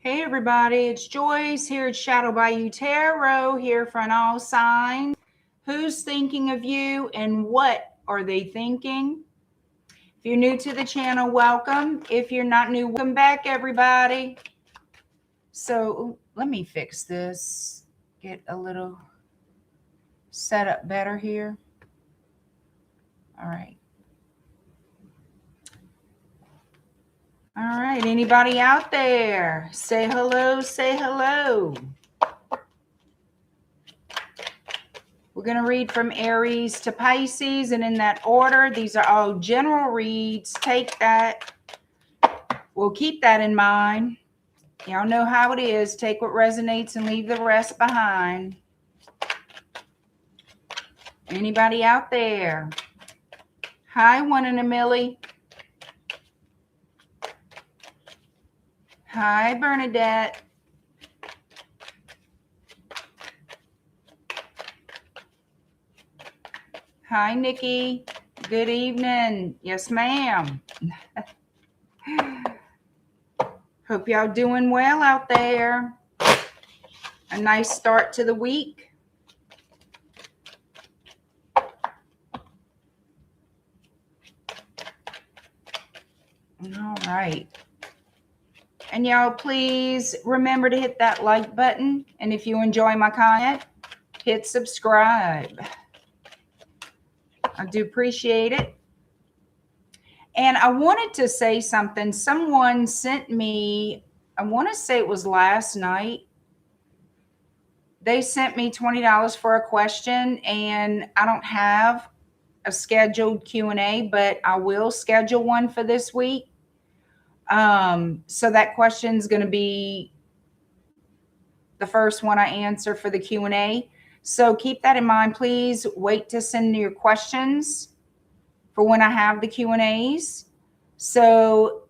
Hey everybody, it's Joyce here at Shadow Bayou Tarot, here for an all signs. Who's thinking of you and what are they thinking? If you're new to the channel, welcome. If you're not new, welcome back everybody. So let me fix this, get a little set up better here. All right. All right, anybody out there? Say hello, say hello. We're going to read from Aries to Pisces, and in that order. These are all general reads. Take that. We'll keep that in mind. Y'all know how it is. Take what resonates and leave the rest behind. Anybody out there? Hi, One in a Millie. Hi, Bernadette. Hi, Nikki. Good evening. Yes, ma'am. Hope y'all doing well out there. A nice start to the week. All right. And y'all, please remember to hit that like button. And if you enjoy my content, hit subscribe. I do appreciate it. And I wanted to say something. Someone sent me, I want to say it was last night. They sent me $20 for a question, and I don't have a scheduled Q&A, but I will schedule one for this week. So that question is going to be the first one I answer for the Q&A. So keep that in mind. Please wait to send your questions for when I have the Q&As. So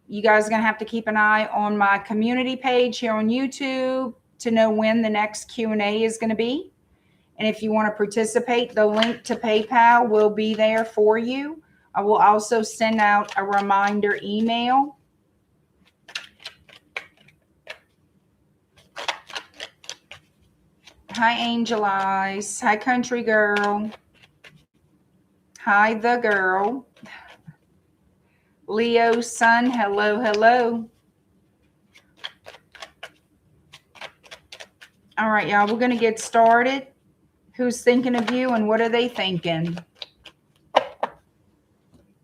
you guys are going to have to keep an eye on my community page here on YouTube to know when the next Q&A is going to be. And if you want to participate, the link to PayPal will be there for you. I will also send out a reminder email. Hi, Angel Eyes. Hi, Country Girl. Hi, the girl. Leo Sun, hello, hello. All right, y'all, we're going to get started. Who's thinking of you and what are they thinking?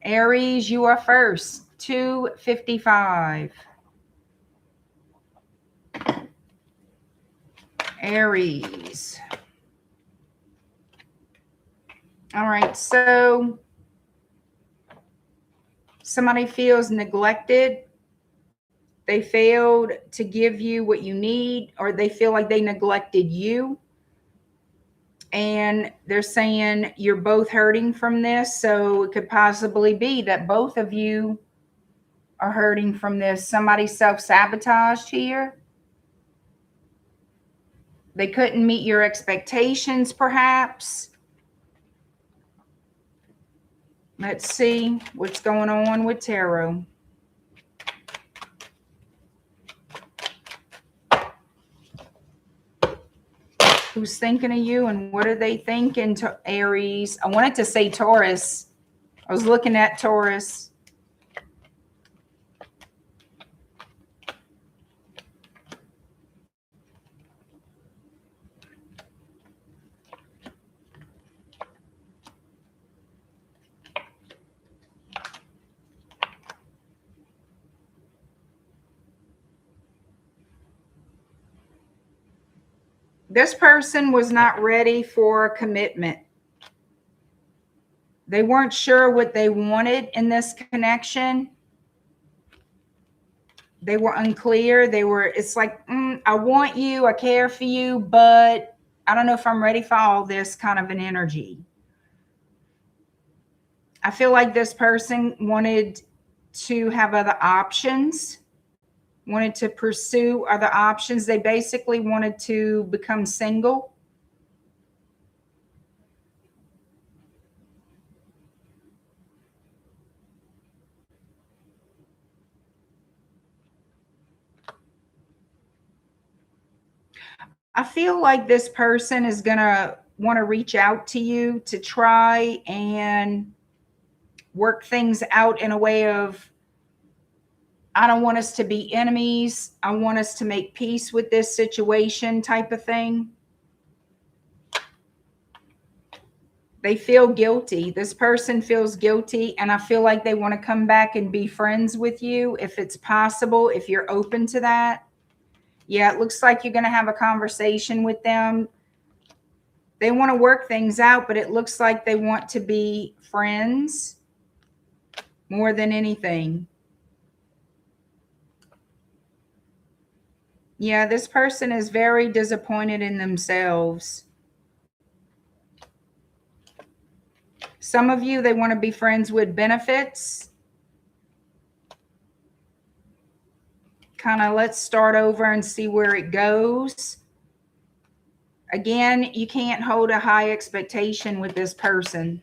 Aries, you are first. 255. Aries. All right, so somebody feels neglected. They failed to give you what you need, or they feel like they neglected you. And they're saying you're both hurting from this. So it could possibly be that both of you are hurting from this. Somebody self-sabotaged here. They couldn't meet your expectations, perhaps. Let's see what's going on with tarot. Who's thinking of you and what are they thinking to Aries? I wanted to say Taurus. I was looking at Taurus. This person was not ready for commitment. They weren't sure what they wanted in this connection. They were unclear. It's like, I want you, I care for you, but I don't know if I'm ready for all this kind of an energy. I feel like this person wanted to have other options, wanted to pursue other options. They basically wanted to become single. I feel like this person is going to want to reach out to you to try and work things out in a way of, I don't want us to be enemies. I want us to make peace with this situation type of thing. They feel guilty. This person feels guilty, and I feel like they want to come back and be friends with you if it's possible, if you're open to that. Yeah, it looks like you're going to have a conversation with them. They want to work things out, but it looks like they want to be friends more than anything. Yeah, this person is very disappointed in themselves. Some of you, they want to be friends with benefits. Kind of let's start over and see where it goes. Again, you can't hold a high expectation with this person.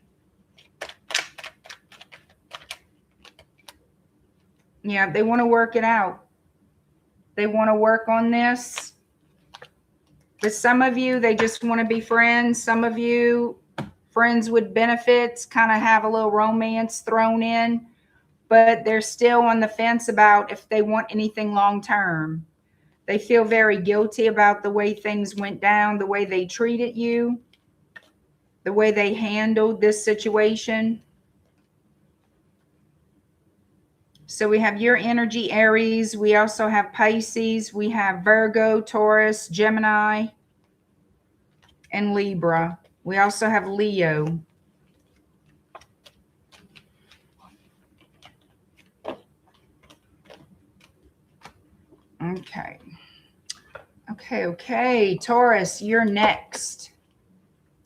Yeah, they want to work it out. They want to work on this. But some of you, they just want to be friends. Some of you, friends with benefits, kind of have a little romance thrown in, but they're still on the fence about if they want anything long term. They feel very guilty about the way things went down, the way they treated you, the way they handled this situation. So we have your energy, Aries. We also have Pisces. We have Virgo, Taurus, Gemini, and Libra. We also have Leo. Okay. Okay. Taurus, you're next.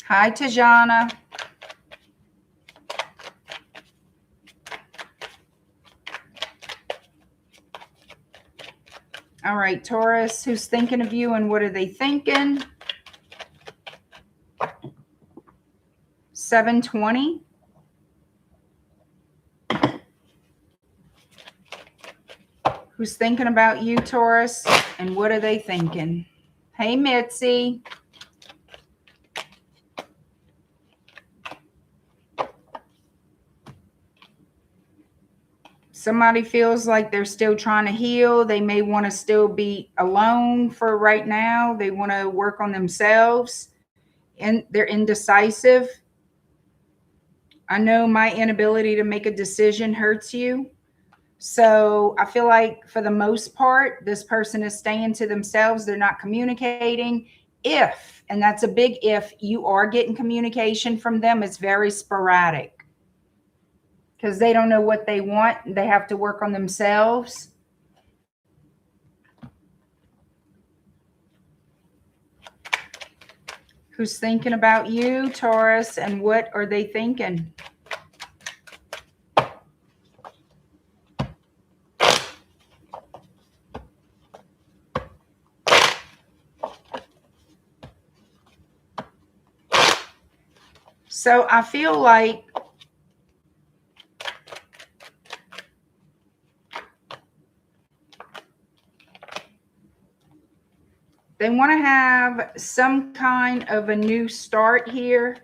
Hi, Tajana. All right, Taurus, who's thinking of you and what are they thinking? 720. Who's thinking about you, Taurus, and what are they thinking? Hey, Mitzi. Somebody feels like they're still trying to heal. They may want to still be alone for right now. They want to work on themselves, and they're indecisive. I know my inability to make a decision hurts you. So I feel like for the most part, this person is staying to themselves. They're not communicating. If, and that's a big if, you are getting communication from them, it's very sporadic because they don't know what they want. They have to work on themselves. Who's thinking about you, Taurus, and what are they thinking? So I feel like they want to have some kind of a new start here.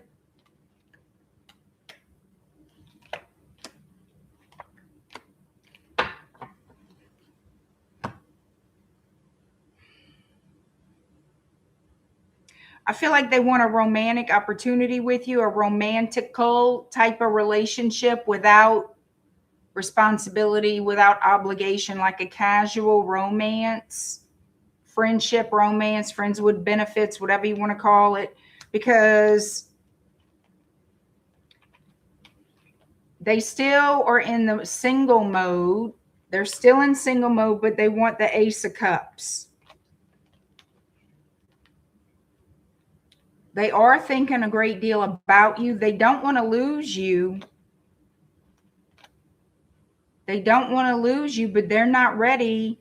I feel like they want a romantic opportunity with you, a romantical type of relationship without responsibility, without obligation, like a casual romance, friendship romance, friends with benefits, whatever you want to call it, because they still are in the single mode. They're still in single mode, but they want the Ace of Cups. They are thinking a great deal about you. They don't want to lose you. They don't want to lose you, but they're not ready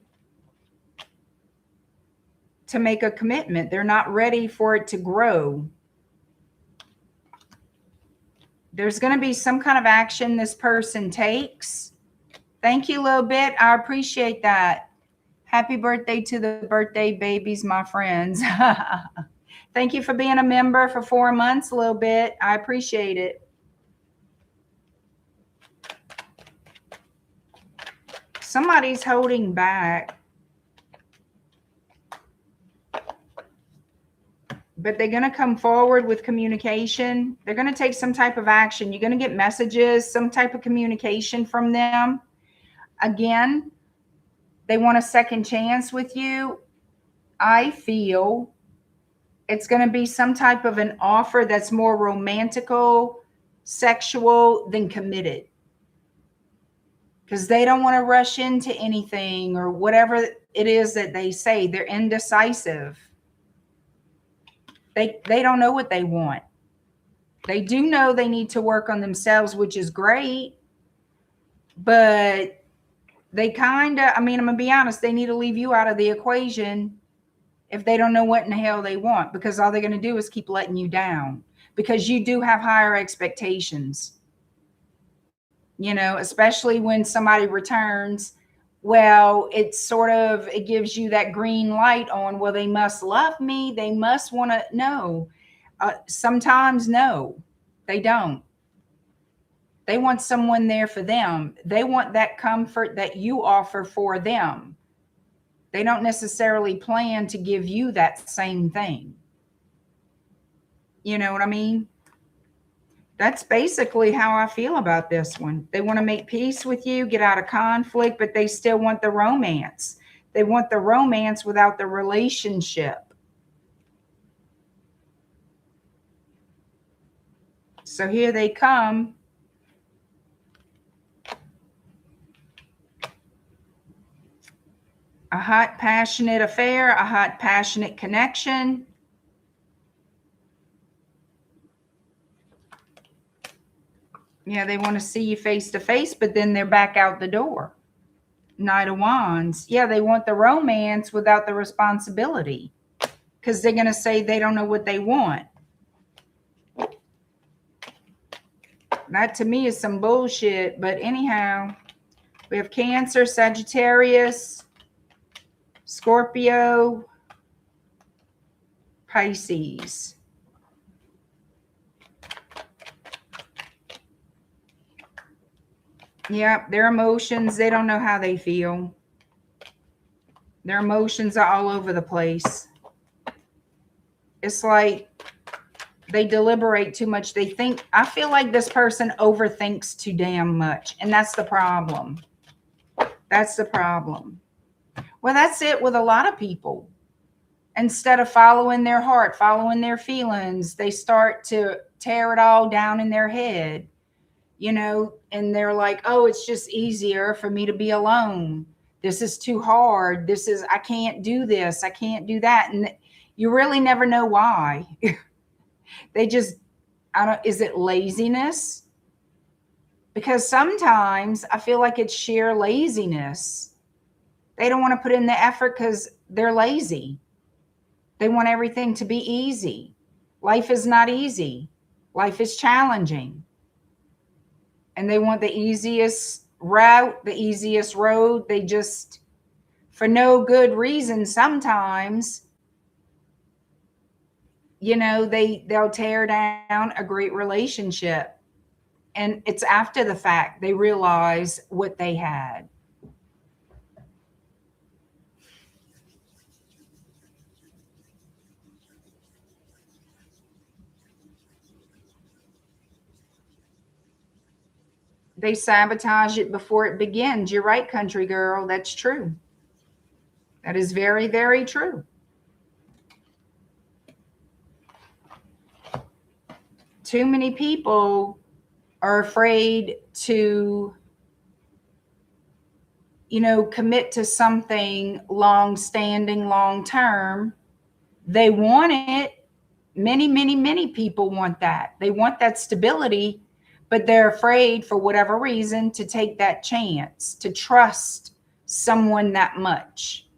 to make a commitment. They're not ready for it to grow. There's going to be some kind of action this person takes. Thank you a little bit. I appreciate that. Happy birthday to the birthday babies, my friends. Thank you for being a member for 4 months, a little bit. I appreciate it. Somebody's holding back. But they're going to come forward with communication. They're going to take some type of action. You're going to get messages, some type of communication from them. Again, they want a second chance with you. I feel it's going to be some type of an offer that's more romantical, sexual than committed. Because they don't want to rush into anything or whatever it is that they say. They're indecisive. They don't know what they want. They do know they need to work on themselves, which is great. But they kind of, I mean, I'm going to be honest, they need to leave you out of the equation if they don't know what in the hell they want, because all they're going to do is keep letting you down, because you do have higher expectations. You know, especially when somebody returns, well, it gives you that green light on, well, they must love me. They must want to know. Sometimes, no, they don't. They want someone there for them. They want that comfort that you offer for them. They don't necessarily plan to give you that same thing. You know what I mean? That's basically how I feel about this one. They want to make peace with you, get out of conflict, but they still want the romance. They want the romance without the relationship. So here they come. A hot, passionate affair, a hot, passionate connection. Yeah, they want to see you face to face, but then they're back out the door. Knight of Wands. Yeah, they want the romance without the responsibility, because they're going to say they don't know what they want. That to me is some bullshit. But anyhow, we have Cancer, Sagittarius, Scorpio, Pisces. Yeah, their emotions, they don't know how they feel. Their emotions are all over the place. It's like they deliberate too much. They think, I feel like this person overthinks too damn much. And that's the problem. That's the problem. Well, that's it with a lot of people. Instead of following their heart, following their feelings, they start to tear it all down in their head. You know, and they're like, oh, it's just easier for me to be alone. This is too hard. I can't do this. I can't do that. And you really never know why. They just, is it laziness? Because sometimes I feel like it's sheer laziness. They don't want to put in the effort because they're lazy. They want everything to be easy. Life is not easy. Life is challenging. And they want the easiest route, the easiest road. They just, for no good reason, sometimes, you know, they'll tear down a great relationship. And it's after the fact they realize what they had. They sabotage it before it begins. You're right, country girl. That's true. That is very, very true. Too many people are afraid to, you know, commit to something long-standing, long-term. They want it. Many, many, many people want that. They want that stability, but they're afraid for whatever reason to take that chance, to trust someone that much,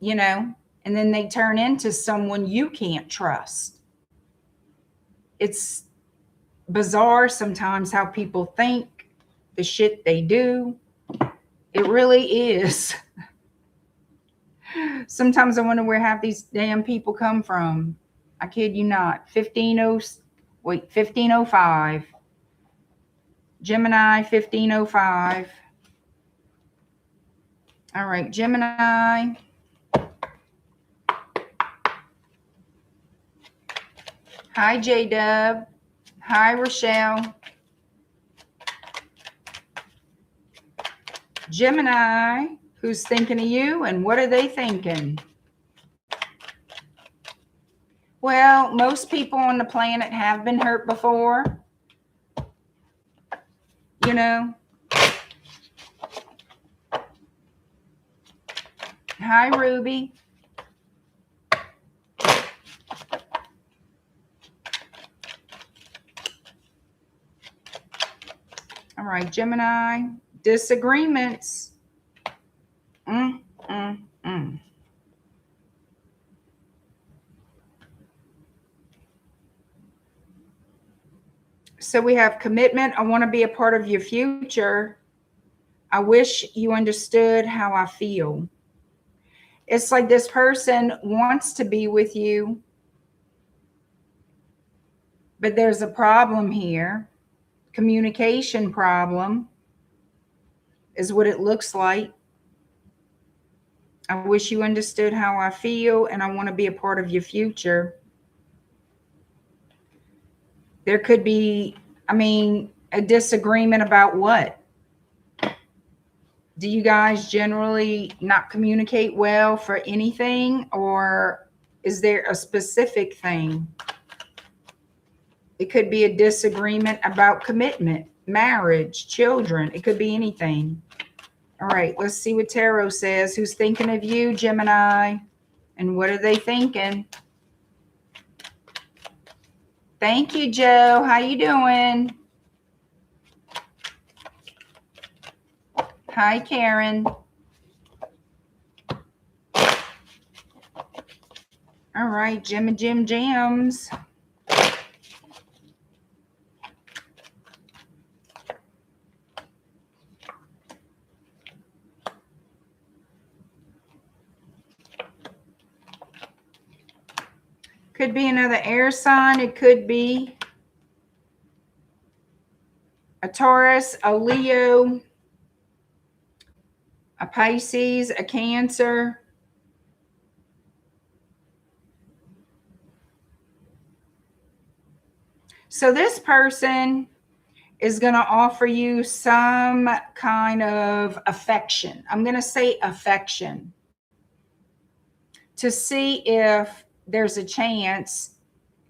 you know, and then they turn into someone you can't trust. It's bizarre sometimes how people think, the shit they do. It really is. Sometimes I wonder where half these damn people come from. I kid you not. 1505. Gemini 1505. All right, Gemini. Hi, J-Dub. Hi, Rochelle. Gemini, who's thinking of you and what are they thinking? Well, most people on the planet have been hurt before. You know. Hi, Ruby. All right, Gemini. Disagreements. So we have commitment. I want to be a part of your future. I wish you understood how I feel. It's like this person wants to be with you, but there's a problem here. Communication problem is what it looks like. I wish you understood how I feel, and I want to be a part of your future. There could be, a disagreement about what? Do you guys generally not communicate well for anything, or is there a specific thing? It could be a disagreement about commitment, marriage, children. It could be anything. All right, let's see what Tarot says. Who's thinking of you, Gemini? And what are they thinking? Thank you, Joe. How you doing? Hi, Karen. All right, Jams. Could be another air sign. It could be a Taurus, a Leo, a Pisces, a Cancer. So this person is going to offer you some kind of affection. I'm going to say affection, to see if there's a chance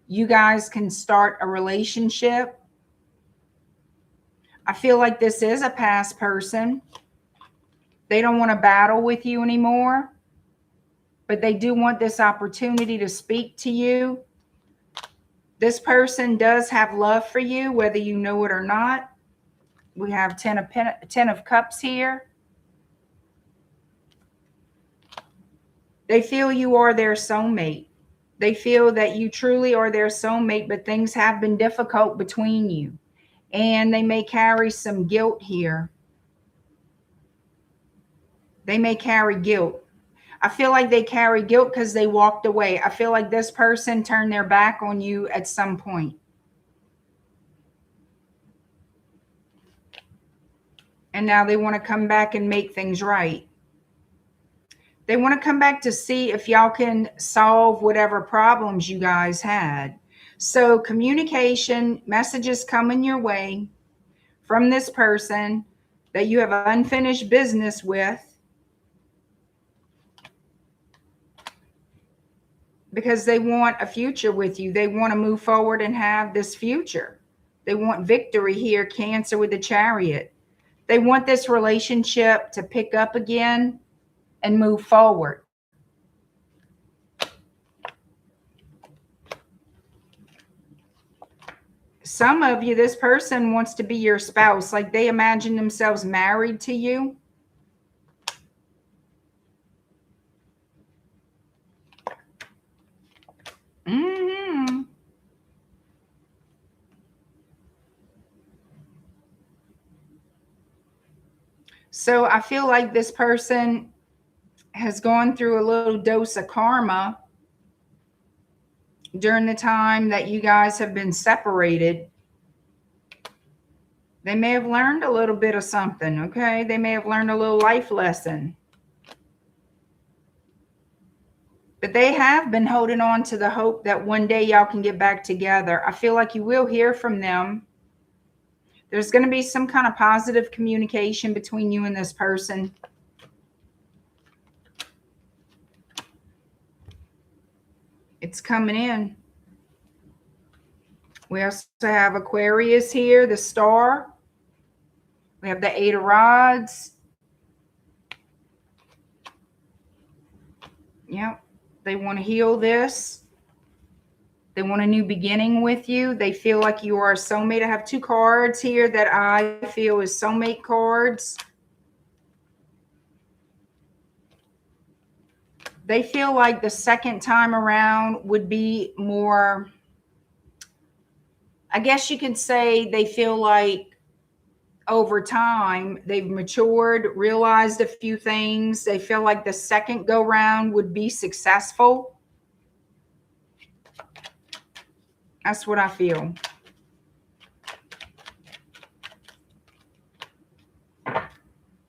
you guys can start a relationship. I feel like this is a past person. They don't want to battle with you anymore, but they do want this opportunity to speak to you. This person does have love for you, whether you know it or not. We have 10 of Cups here. They feel you are their soulmate. They feel that you truly are their soulmate, but things have been difficult between you. And they may carry some guilt here. They may carry guilt. I feel like they carry guilt because they walked away. I feel like this person turned their back on you at some point. And now they want to come back and make things right. They want to come back to see if y'all can solve whatever problems you guys had. So communication, messages coming your way from this person that you have unfinished business with, because they want a future with you. They want to move forward and have this future. They want victory here, Cancer with the Chariot. They want this relationship to pick up again and move forward. Some of you, this person wants to be your spouse. Like they imagine themselves married to you. So I feel like this person has gone through a little dose of karma during the time that you guys have been separated. They may have learned a little bit of something, okay? They may have learned a little life lesson. But they have been holding on to the hope that one day y'all can get back together. I feel like you will hear from them. There's going to be some kind of positive communication between you and this person. It's coming in. We also have Aquarius here, the star. We have the 8 of Rods. Yep. They want to heal this. They want a new beginning with you. They feel like you are a soulmate. I have 2 cards here that I feel is soulmate cards. They feel like the second time around would be more, I guess you could say they feel like over time they've matured, realized a few things. They feel like the second go round would be successful. That's what I feel.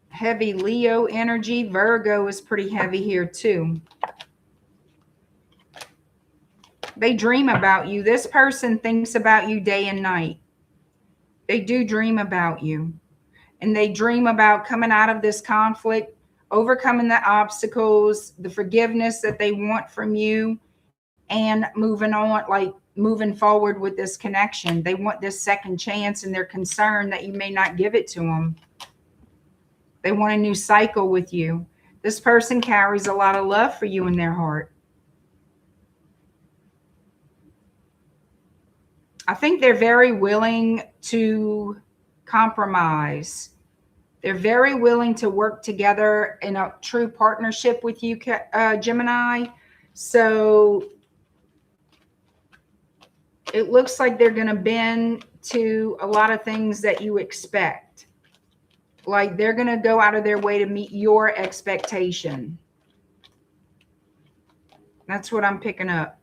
Heavy Leo energy. Virgo is pretty heavy here too. They dream about you. This person thinks about you day and night. They do dream about you. And they dream about coming out of this conflict, overcoming the obstacles, the forgiveness that they want from you, and moving on, like moving forward with this connection. They want this second chance, and they're concerned that you may not give it to them. They want a new cycle with you. This person carries a lot of love for you in their heart. I think they're very willing to compromise. They're very willing to work together in a true partnership with you, Gemini. So it looks like they're going to bend to a lot of things that you expect. Like they're going to go out of their way to meet your expectation. That's what I'm picking up.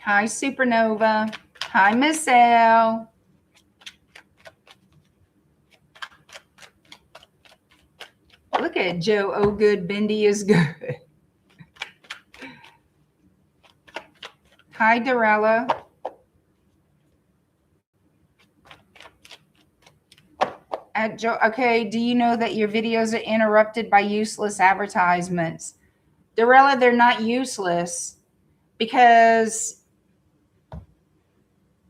Hi, Supernova. Hi, Miss L. Look at Joe. Oh, good. Bendy is good. Hi, Dorella. Joe, okay, do you know that your videos are interrupted by useless advertisements? Dorella, they're not useless because,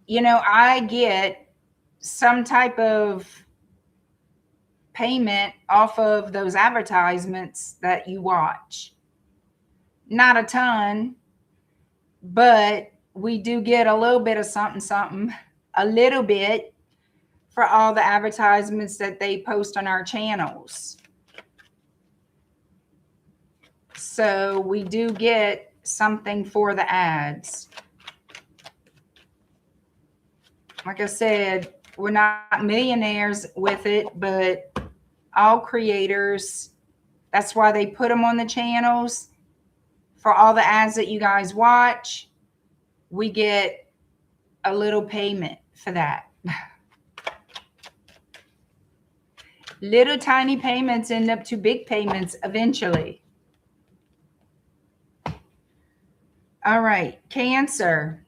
you know, I get some type of payment off of those advertisements that you watch. Not a ton, but we do get a little bit of something, a little bit for all the advertisements that they post on our channels. So we do get something for the ads. Like I said, we're not millionaires with it, but all creators, that's why they put them on the channels. For all the ads that you guys watch, we get a little payment for that. Little tiny payments end up to big payments eventually. All right, Cancer.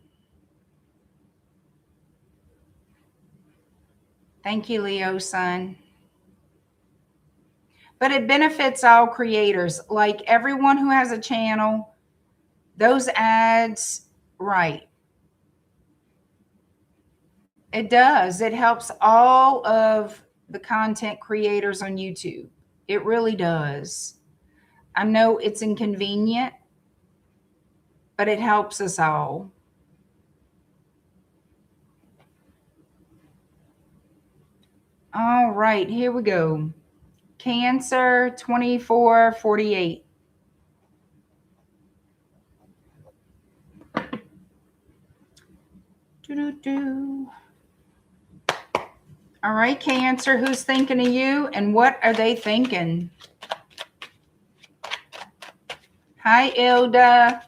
Thank you, Leo, son. But it benefits all creators, like everyone who has a channel, those ads, right. It does. It helps all of the content creators on YouTube. It really does. I know it's inconvenient, but it helps us all. All right, here we go. Cancer 2448. All right, Cancer, who's thinking of you and what are they thinking? Hi, Ilda.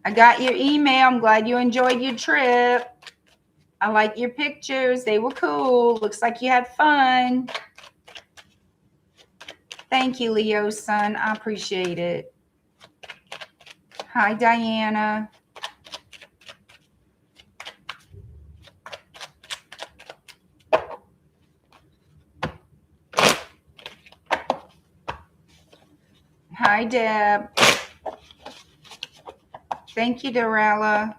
I got your email. I'm glad you enjoyed your trip. I like your pictures. They were cool. Looks like you had fun. Thank you, Leo son. I appreciate it. Hi, Diana. Hi, Deb. Thank you, Dorella.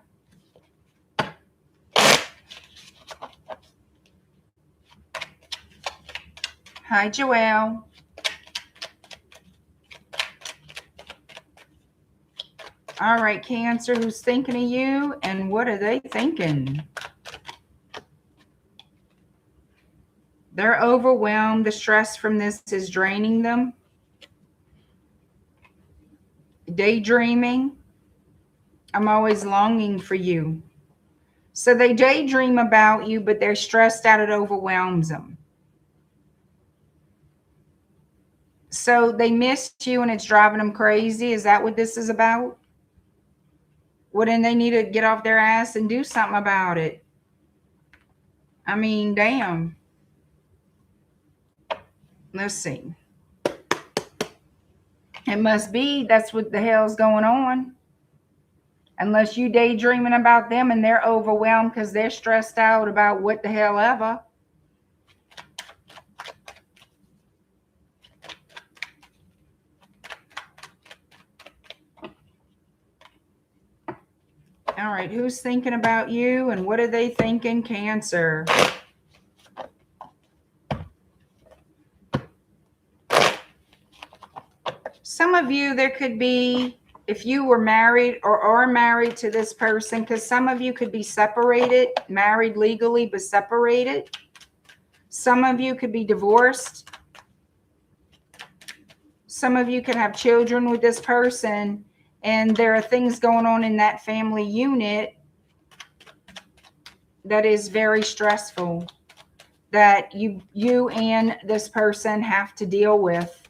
Hi, Joelle. All right, Cancer, who's thinking of you and what are they thinking? They're overwhelmed. The stress from this is draining them. Daydreaming. I'm always longing for you. So they daydream about you, but they're stressed out. It overwhelms them. So they missed you and it's driving them crazy. Is that what this is about? Well, then they need to get off their ass and do something about it. I mean, damn. Let's see. It must be that's what the hell's going on. Unless you daydreaming about them and they're overwhelmed because they're stressed out about what the hell ever. All right, who's thinking about you and what are they thinking, Cancer? Some of you, there could be, if you were married or are married to this person, because some of you could be separated, married legally, but separated. Some of you could be divorced. Some of you could have children with this person, and there are things going on in that family unit that is very stressful that you and this person have to deal with.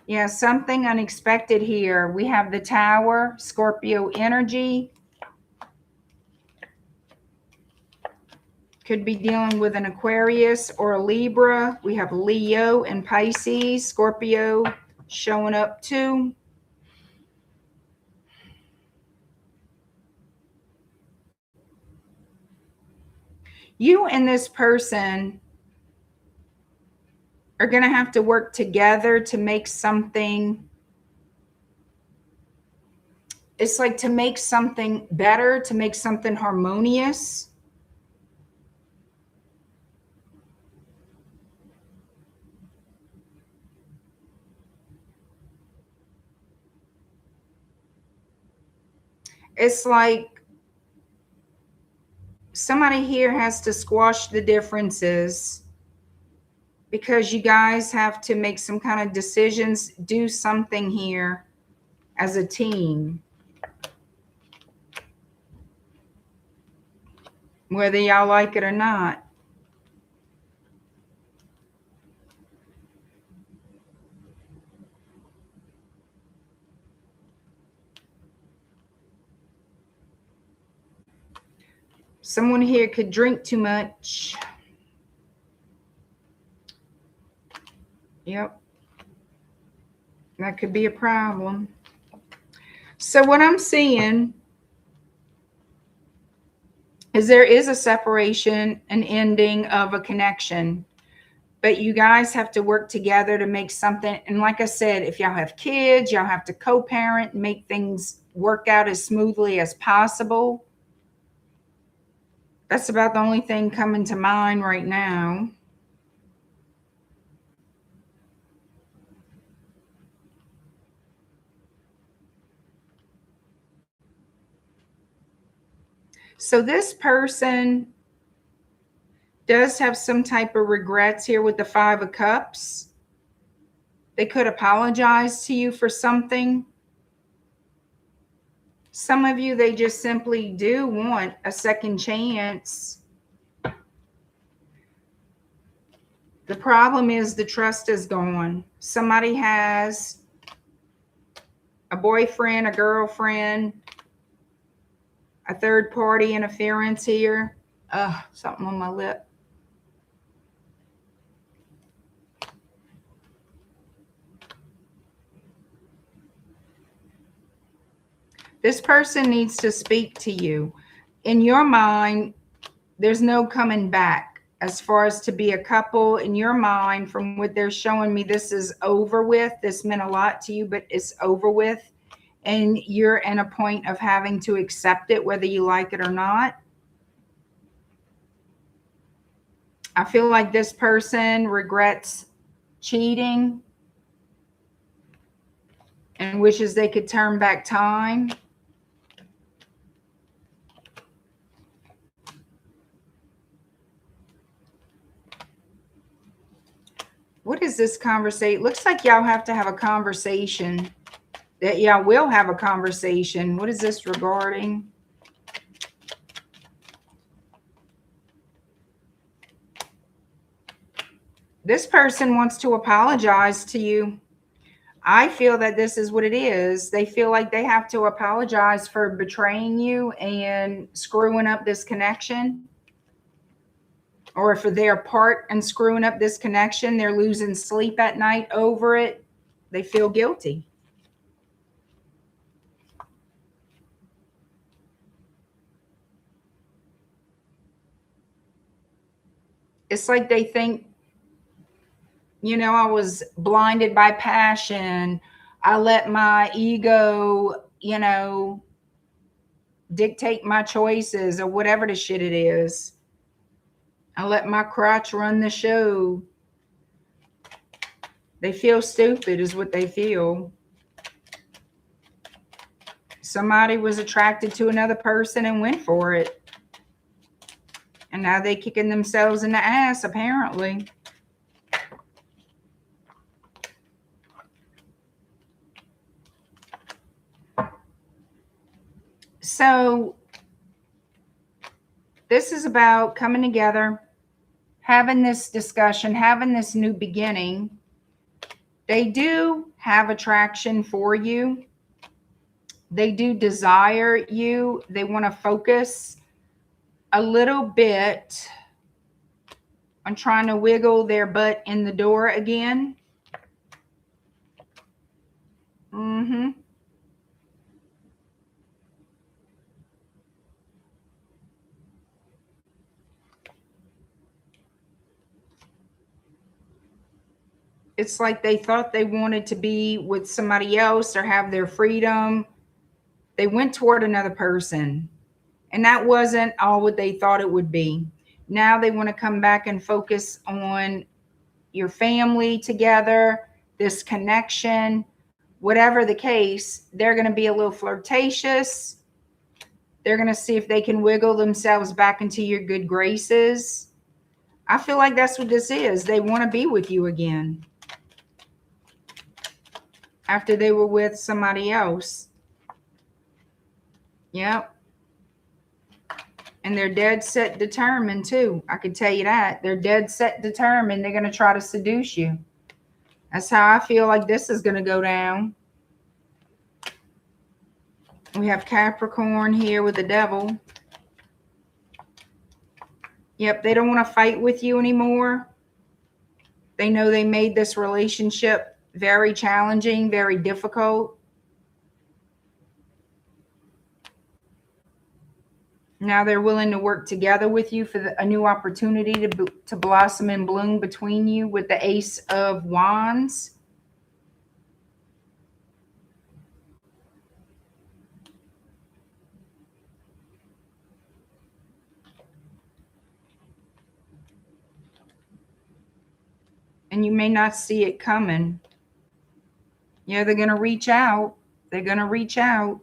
Yeah, something unexpected here. We have the Tower, Scorpio energy. Could be dealing with an Aquarius or a Libra. We have Leo and Pisces, Scorpio showing up too. You and this person are going to have to work together to make something. It's like to make something better, to make something harmonious. It's like somebody here has to squash the differences because you guys have to make some kind of decisions, do something here as a team. Whether y'all like it or not. Someone here could drink too much. Yep. That could be a problem. So what I'm seeing is there is a separation, an ending of a connection. But you guys have to work together to make something. And like I said, if y'all have kids, y'all have to co-parent, make things work out as smoothly as possible. That's about the only thing coming to mind right now. So this person does have some type of regrets here with the Five of Cups. They could apologize to you for something. Some of you, they just simply do want a second chance. The problem is the trust is gone. Somebody has a boyfriend, a girlfriend, a third party interference here. Something on my lip. This person needs to speak to you. In your mind, there's no coming back. As far as to be a couple, in your mind, from what they're showing me, this is over with. This meant a lot to you, but it's over with. And you're in a point of having to accept it, whether you like it or not. I feel like this person regrets cheating and wishes they could turn back time. What is this conversation? Looks like y'all have to have a conversation. That y'all will have a conversation. What is this regarding? This person wants to apologize to you. I feel that this is what it is. They feel like they have to apologize for betraying you and screwing up this connection. Or for their part in screwing up this connection, they're losing sleep at night over it. They feel guilty. It's like they think, you know, I was blinded by passion. I let my ego, you know, dictate my choices, or whatever the shit it is. I let my crotch run the show. They feel stupid is what they feel. Somebody was attracted to another person and went for it. And now they're kicking themselves in the ass, apparently. So this is about coming together, having this discussion, having this new beginning. They do have attraction for you. They do desire you. They want to focus a little bit on trying to wiggle their butt in the door again. It's like they thought they wanted to be with somebody else or have their freedom. They went toward another person, and that wasn't all what they thought it would be. Now they want to come back and focus on your family together, this connection. Whatever the case, they're going to be a little flirtatious. They're going to see if they can wiggle themselves back into your good graces. I feel like that's what this is. They want to be with you again after they were with somebody else. Yep. And they're dead set determined too. I can tell you that. They're dead set determined. They're going to try to seduce you. That's how I feel like this is going to go down. We have Capricorn here with the devil. Yep, they don't want to fight with you anymore. They know they made this relationship very challenging, very difficult. Now they're willing to work together with you for a new opportunity to blossom and bloom between you with the Ace of Wands. And you may not see it coming. Yeah, they're going to reach out. They're going to reach out.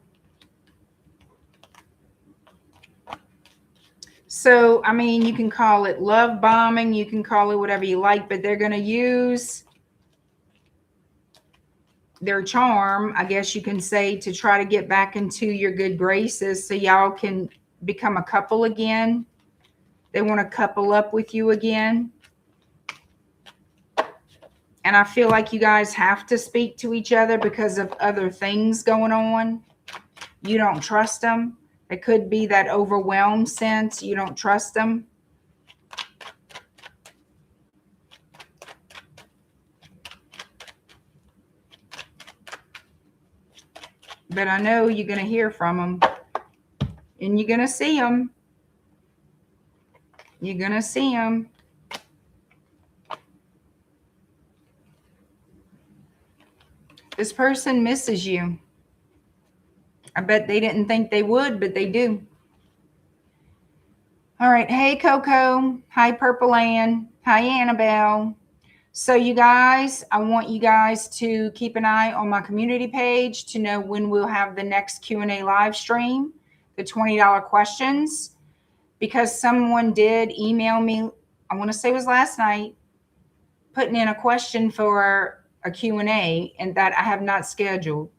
So, I mean, you can call it love bombing. You can call it whatever you like, but they're going to use their charm, I guess you can say, to try to get back into your good graces so y'all can become a couple again. They want to couple up with you again. And I feel like you guys have to speak to each other because of other things going on. You don't trust them. It could be that overwhelmed sense. You don't trust them. But I know you're going to hear from them. And you're going to see them. You're going to see them. This person misses you. I bet they didn't think they would, but they do. All right. Hey, Coco. Hi, Purple Ann. Hi, Annabelle. So you guys, I want you guys to keep an eye on my community page to know when we'll have the next Q&A live stream, the $20 questions, because someone did email me, I want to say it was last night, putting in a question for a Q&A and that I have not scheduled.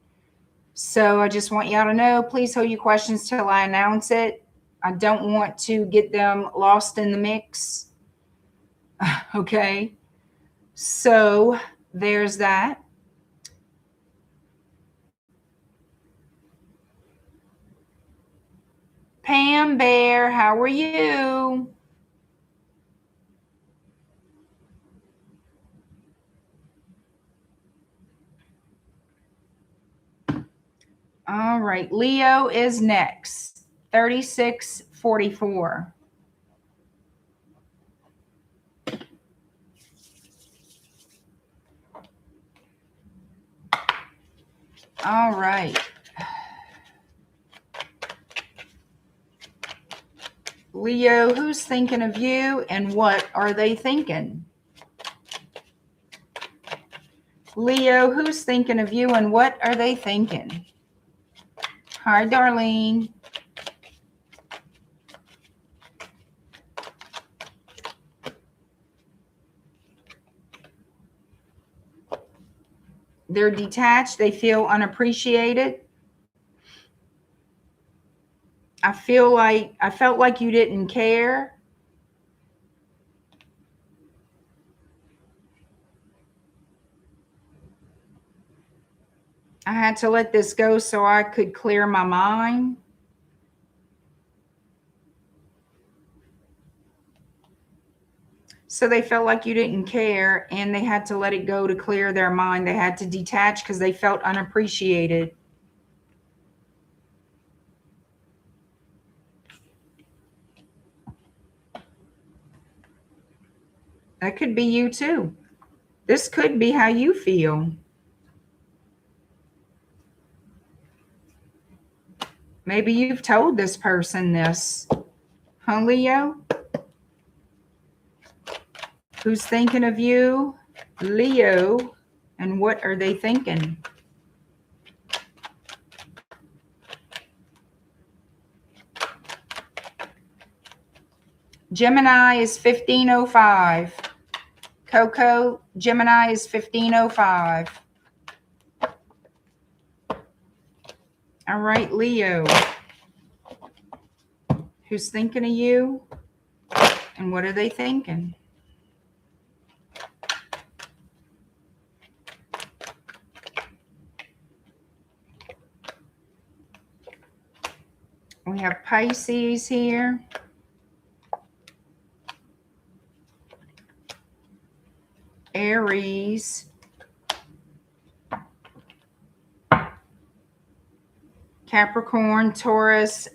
So I just want y'all to know, please hold your questions till I announce it. I don't want to get them lost in the mix. Okay. So there's that. Pam Bear, how are you? All right, Leo is next. 3644. All right. Leo, who's thinking of you and what are they thinking? Leo, who's thinking of you and what are they thinking? Hi, Darlene. They're detached. They feel unappreciated. I felt like you didn't care. I had to let this go so I could clear my mind. So they felt like you didn't care and they had to let it go to clear their mind. They had to detach because they felt unappreciated. That could be you too. This could be how you feel. Maybe you've told this person this. Huh, Leo? Who's thinking of you? Leo. And what are they thinking? Gemini is 1505. Coco, Gemini is 1505. All right, Leo. Who's thinking of you? And what are they thinking? We have Pisces here. Aries. Capricorn, Taurus,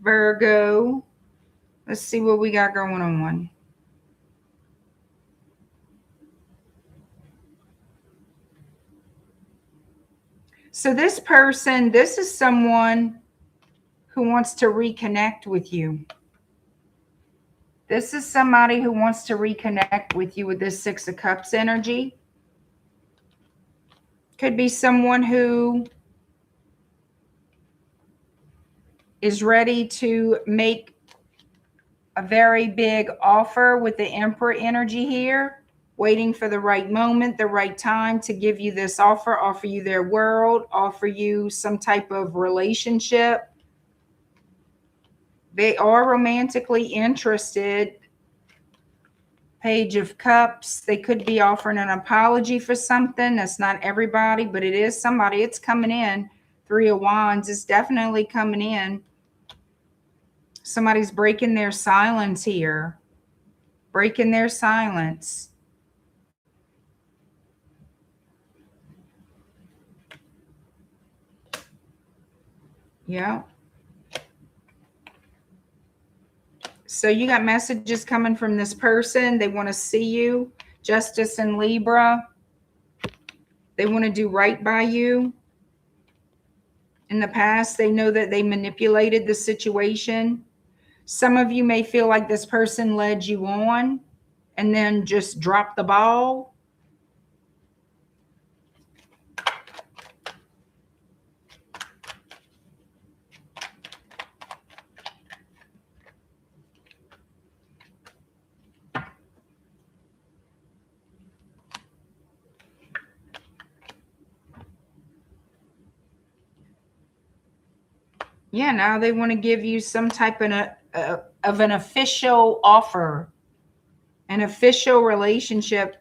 Virgo. Let's see what we got going on. So this person, this is someone who wants to reconnect with you. This is somebody who wants to reconnect with you with this Six of Cups energy. Could be someone who is ready to make a very big offer with the Emperor energy here. waiting for the right moment, the right time to give you this offer you their world, offer you some type of relationship. They are romantically interested. Page of Cups. They could be offering an apology for something. That's not everybody, but it is somebody. It's coming in. Three of Wands is definitely coming in. Somebody's breaking their silence here. Breaking their silence. Yeah. So you got messages coming from this person. They want to see you. Justice in Libra. They want to do right by you. In the past, they know that they manipulated the situation. Some of you may feel like this person led you on and then just dropped the ball. Yeah, now they want to give you some type of an official offer, an official relationship.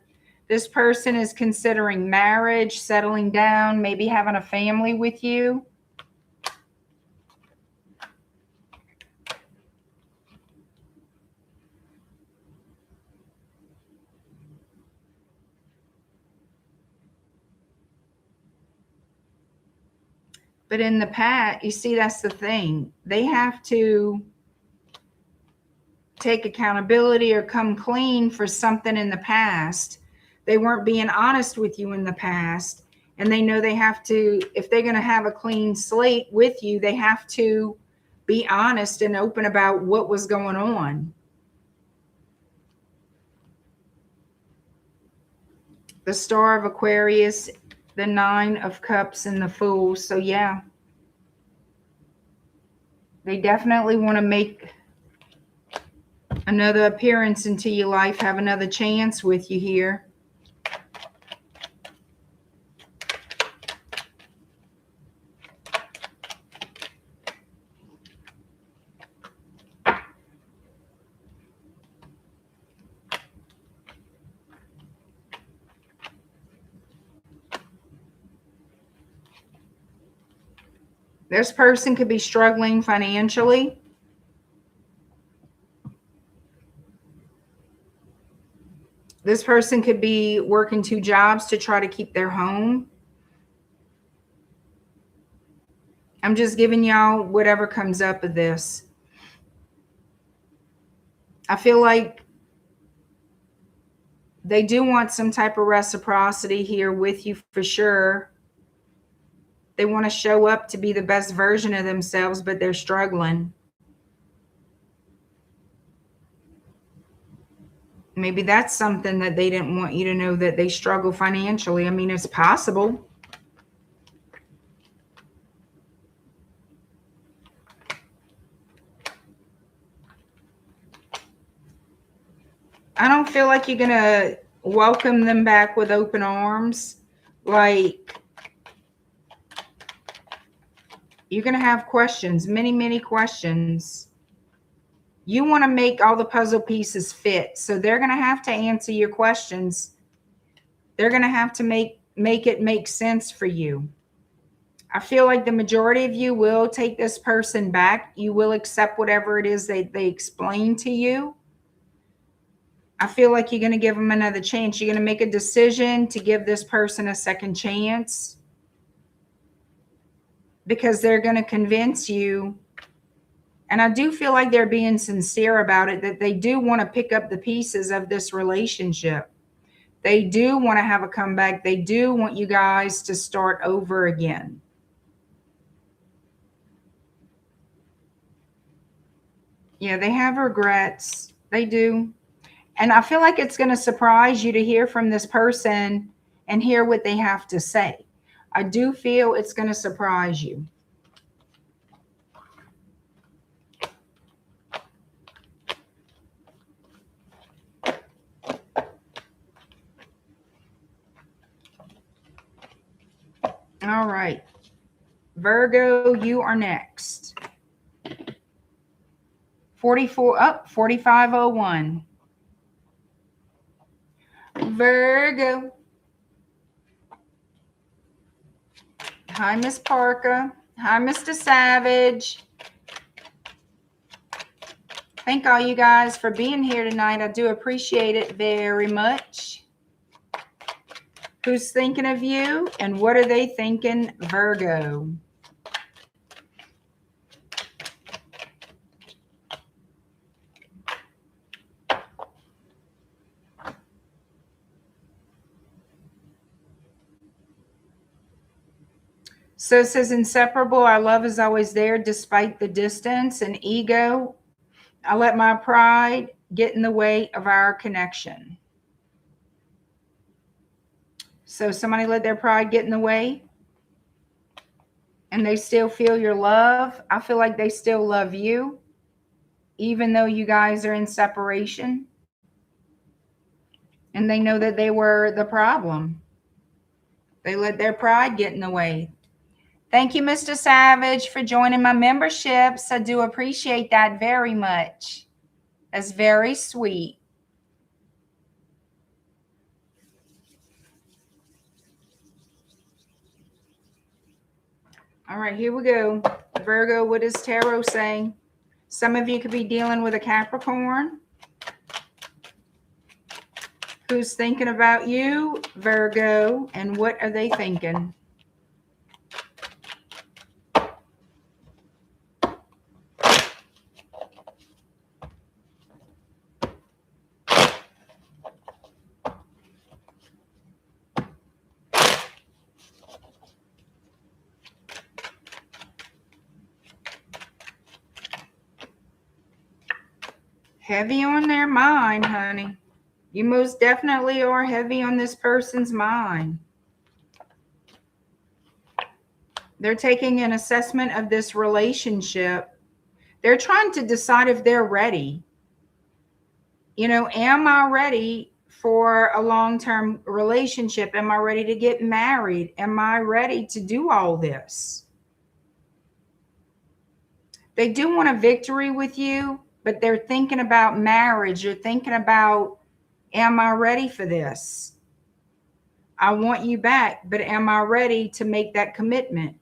This person is considering marriage, settling down, maybe having a family with you. But in the past, you see, that's the thing. They have to take accountability or come clean for something in the past. They weren't being honest with you in the past. And they know they have to, if they're going to have a clean slate with you, they have to be honest and open about what was going on. The Star of Aquarius, the Nine of Cups, and the Fool. So yeah, they definitely want to make another appearance into your life, have another chance with you here. This person could be struggling financially. This person could be working 2 jobs to try to keep their home. I'm just giving y'all whatever comes up of this. I feel like they do want some type of reciprocity here with you for sure. They want to show up to be the best version of themselves, but they're struggling. Maybe that's something that they didn't want you to know, that they struggle financially. I mean, it's possible. I don't feel like you're going to welcome them back with open arms. Like, you're going to have questions, many, many questions. You want to make all the puzzle pieces fit. So they're going to have to answer your questions. They're going to have to make it make sense for you. I feel like the majority of you will take this person back. You will accept whatever it is they explain to you. I feel like you're going to give them another chance. You're going to make a decision to give this person a second chance, because they're going to convince you. And I do feel like they're being sincere about it, that they do want to pick up the pieces of this relationship. They do want to have a comeback. They do want you guys to start over again. Yeah, they have regrets. They do. And I feel like it's going to surprise you to hear from this person and hear what they have to say. I do feel it's going to surprise you. All right. Virgo, you are next. 4501. Virgo. Hi, Miss Parker. Hi, Mr. Savage. Thank all you guys for being here tonight. I do appreciate it very much. Who's thinking of you and what are they thinking, Virgo? So it says inseparable. Our love is always there despite the distance and ego. I let my pride get in the way of our connection. So somebody let their pride get in the way and they still feel your love. I feel like they still love you, even though you guys are in separation. And they know that they were the problem. They let their pride get in the way. Thank you, Mr. Savage, for joining my memberships. I do appreciate that very much. That's very sweet. All right, here we go. Virgo, what is tarot saying? Some of you could be dealing with a Capricorn. Who's thinking about you, Virgo, and what are they thinking? Heavy on their mind, honey. You most definitely are heavy on this person's mind. They're taking an assessment of this relationship. They're trying to decide if they're ready. You know, am I ready for a long-term relationship? Am I ready to get married? Am I ready to do all this? They do want a victory with you, but they're thinking about marriage. They're thinking about, am I ready for this? I want you back, but am I ready to make that commitment?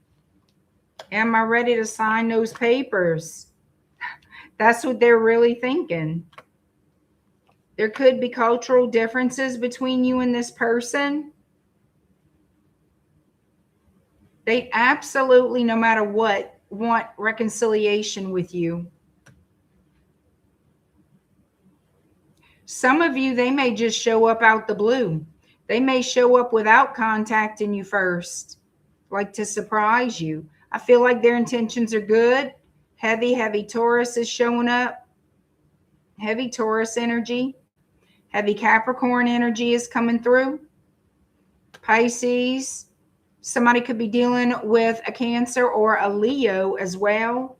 Am I ready to sign those papers? That's what they're really thinking. There could be cultural differences between you and this person. They absolutely, no matter what, want reconciliation with you. Some of you, they may just show up out the blue. They may show up without contacting you first, like to surprise you. I feel like their intentions are good. Heavy, heavy Taurus is showing up. Heavy Taurus energy. Heavy Capricorn energy is coming through. Pisces. Somebody could be dealing with a Cancer or a Leo as well.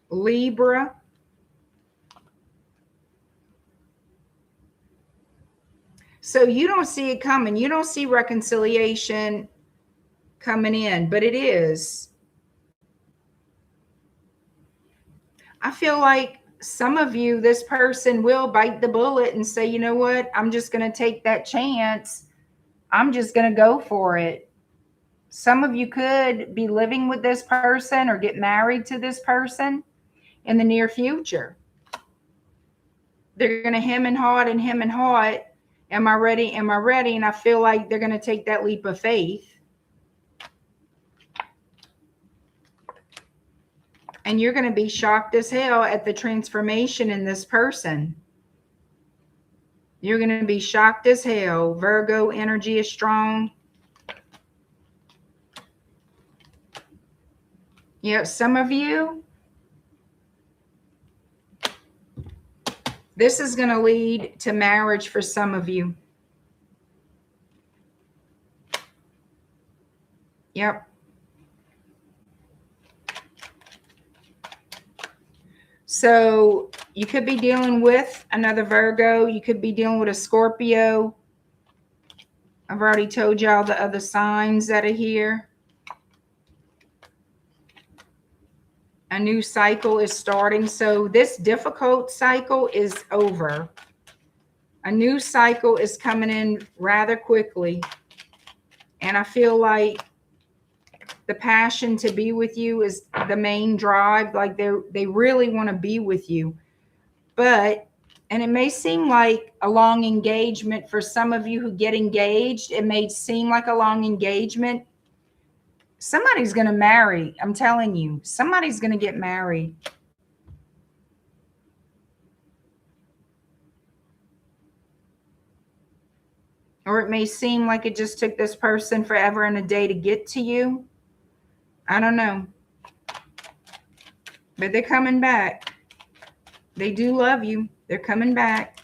Libra. So you don't see it coming. You don't see reconciliation coming in, but it is. I feel like some of you, this person will bite the bullet and say, you know what? I'm just going to take that chance. I'm just going to go for it. Some of you could be living with this person or get married to this person in the near future. They're going to hem and haw and hem and haw. Am I ready? Am I ready? And I feel like they're going to take that leap of faith. And you're going to be shocked as hell at the transformation in this person. You're going to be shocked as hell. Virgo energy is strong. Yeah, some of you, this is going to lead to marriage for some of you. Yep. So you could be dealing with another Virgo. You could be dealing with a Scorpio. I've already told y'all the other signs that are here. A new cycle is starting. So this difficult cycle is over. A new cycle is coming in rather quickly. And I feel like the passion to be with you is the main drive. Like they really want to be with you. But, and it may seem like a long engagement for some of you who get engaged. It may seem like a long engagement. Somebody's going to marry. I'm telling you, somebody's going to get married. Or it may seem like it just took this person forever and a day to get to you. I don't know. But they're coming back. They do love you. They're coming back.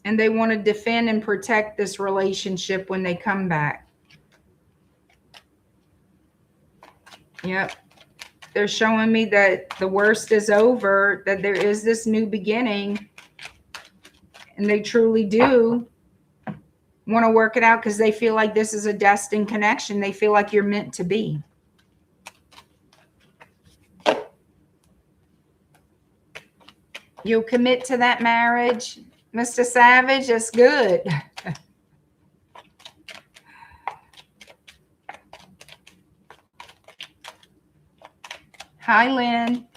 And they want to defend and protect this relationship when they come back. Yep. They're showing me that the worst is over, that there is this new beginning. And they truly do want to work it out because they feel like this is a destined connection. They feel like you're meant to be. You'll commit to that marriage, Mr. Savage. That's good. Hi, Lynn.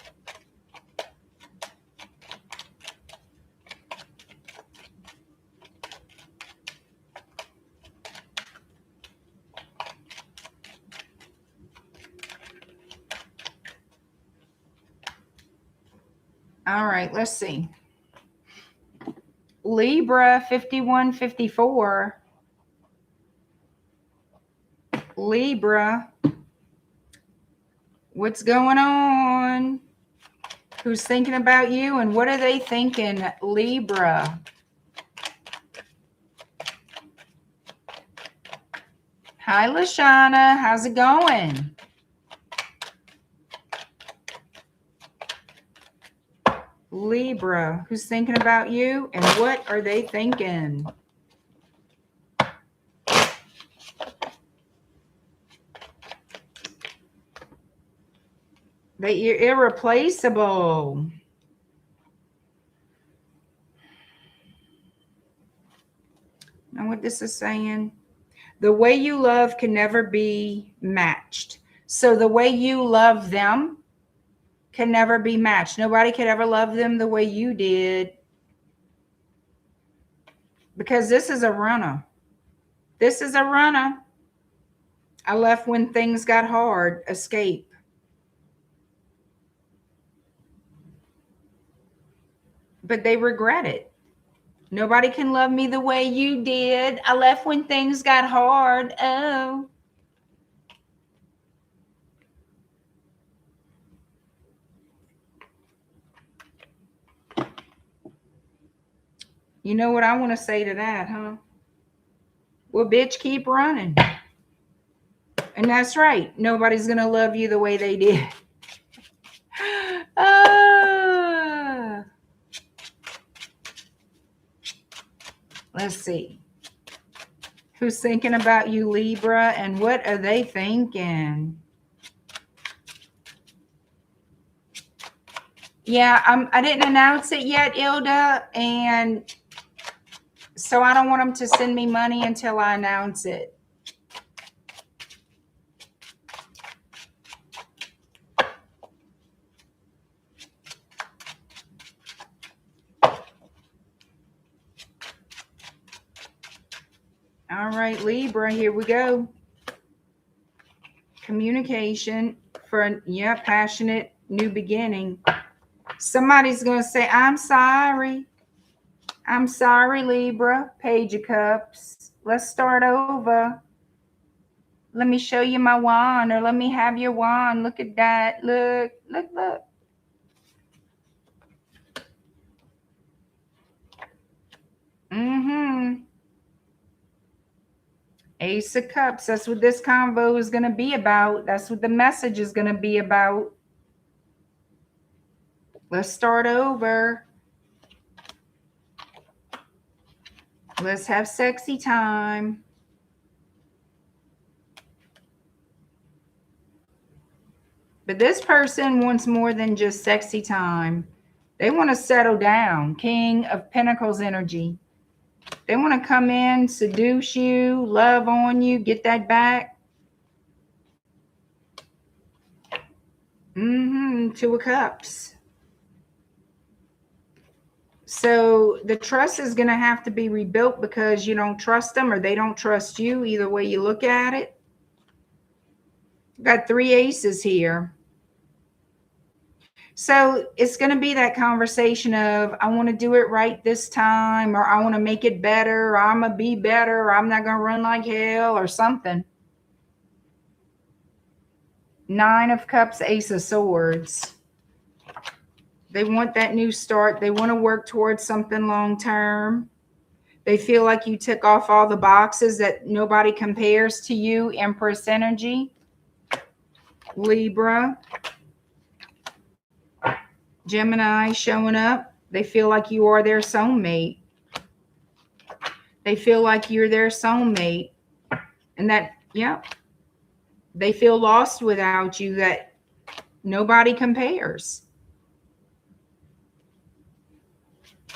All right, let's see. Libra 5154. Libra. What's going on? Who's thinking about you and what are they thinking? Libra. Hi, Lashana. How's it going? Libra. Who's thinking about you and what are they thinking? That you're irreplaceable. Know what this is saying? The way you love can never be matched. So the way you love them can never be matched. Nobody could ever love them the way you did. Because this is a runner. This is a runner. I left when things got hard. Escape. But they regret it. Nobody can love me the way you did. I left when things got hard. Oh. You know what I want to say to that, huh? Well, bitch, keep running. And that's right. Nobody's going to love you the way they did. Let's see. Who's thinking about you, Libra, and what are they thinking? Yeah, I didn't announce it yet, Ilda, and so I don't want them to send me money until I announce it. All right, Libra, here we go. Communication for, yeah, passionate new beginning. Somebody's going to say, I'm sorry. I'm sorry, Libra. Page of Cups. Let's start over. Let me show you my wand, or let me have your wand. Look at that. Look, look, look. Ace of Cups. That's what this convo is going to be about. That's what the message is going to be about. Let's start over. Let's have sexy time. But this person wants more than just sexy time. They want to settle down. King of Pentacles energy. They want to come in, seduce you, love on you, get that back. Two of Cups. So the trust is going to have to be rebuilt because you don't trust them or they don't trust you. Either way you look at it. Got 3 aces here. So it's going to be that conversation of, I want to do it right this time, or I want to make it better, or I'm going to be better, or I'm not going to run like hell, or something. 9 of Cups, Ace of Swords. They want that new start. They want to work towards something long term. They feel like you tick off all the boxes, that nobody compares to you. Empress energy. Libra. Gemini showing up. They feel like you are their soulmate. They feel like you're their soulmate. And that, yeah, they feel lost without you, that nobody compares.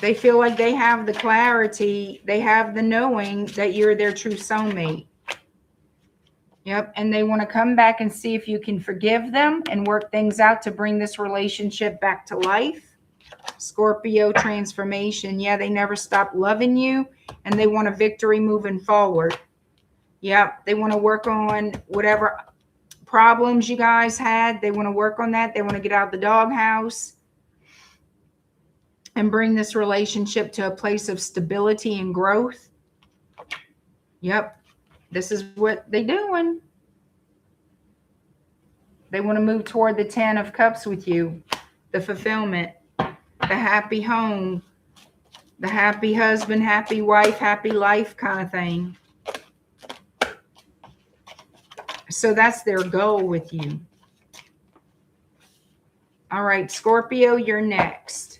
They feel like they have the clarity, they have the knowing that you're their true soulmate. Yep, and they want to come back and see if you can forgive them and work things out to bring this relationship back to life. Scorpio transformation. Yeah, they never stop loving you and they want a victory moving forward. Yep, they want to work on whatever problems you guys had. They want to work on that. They want to get out of the doghouse and bring this relationship to a place of stability and growth. Yep. This is what they're doing. They want to move toward the 10 of Cups with you. The fulfillment. The happy home. The happy husband, happy wife, happy life kind of thing. So that's their goal with you. All right, Scorpio, you're next.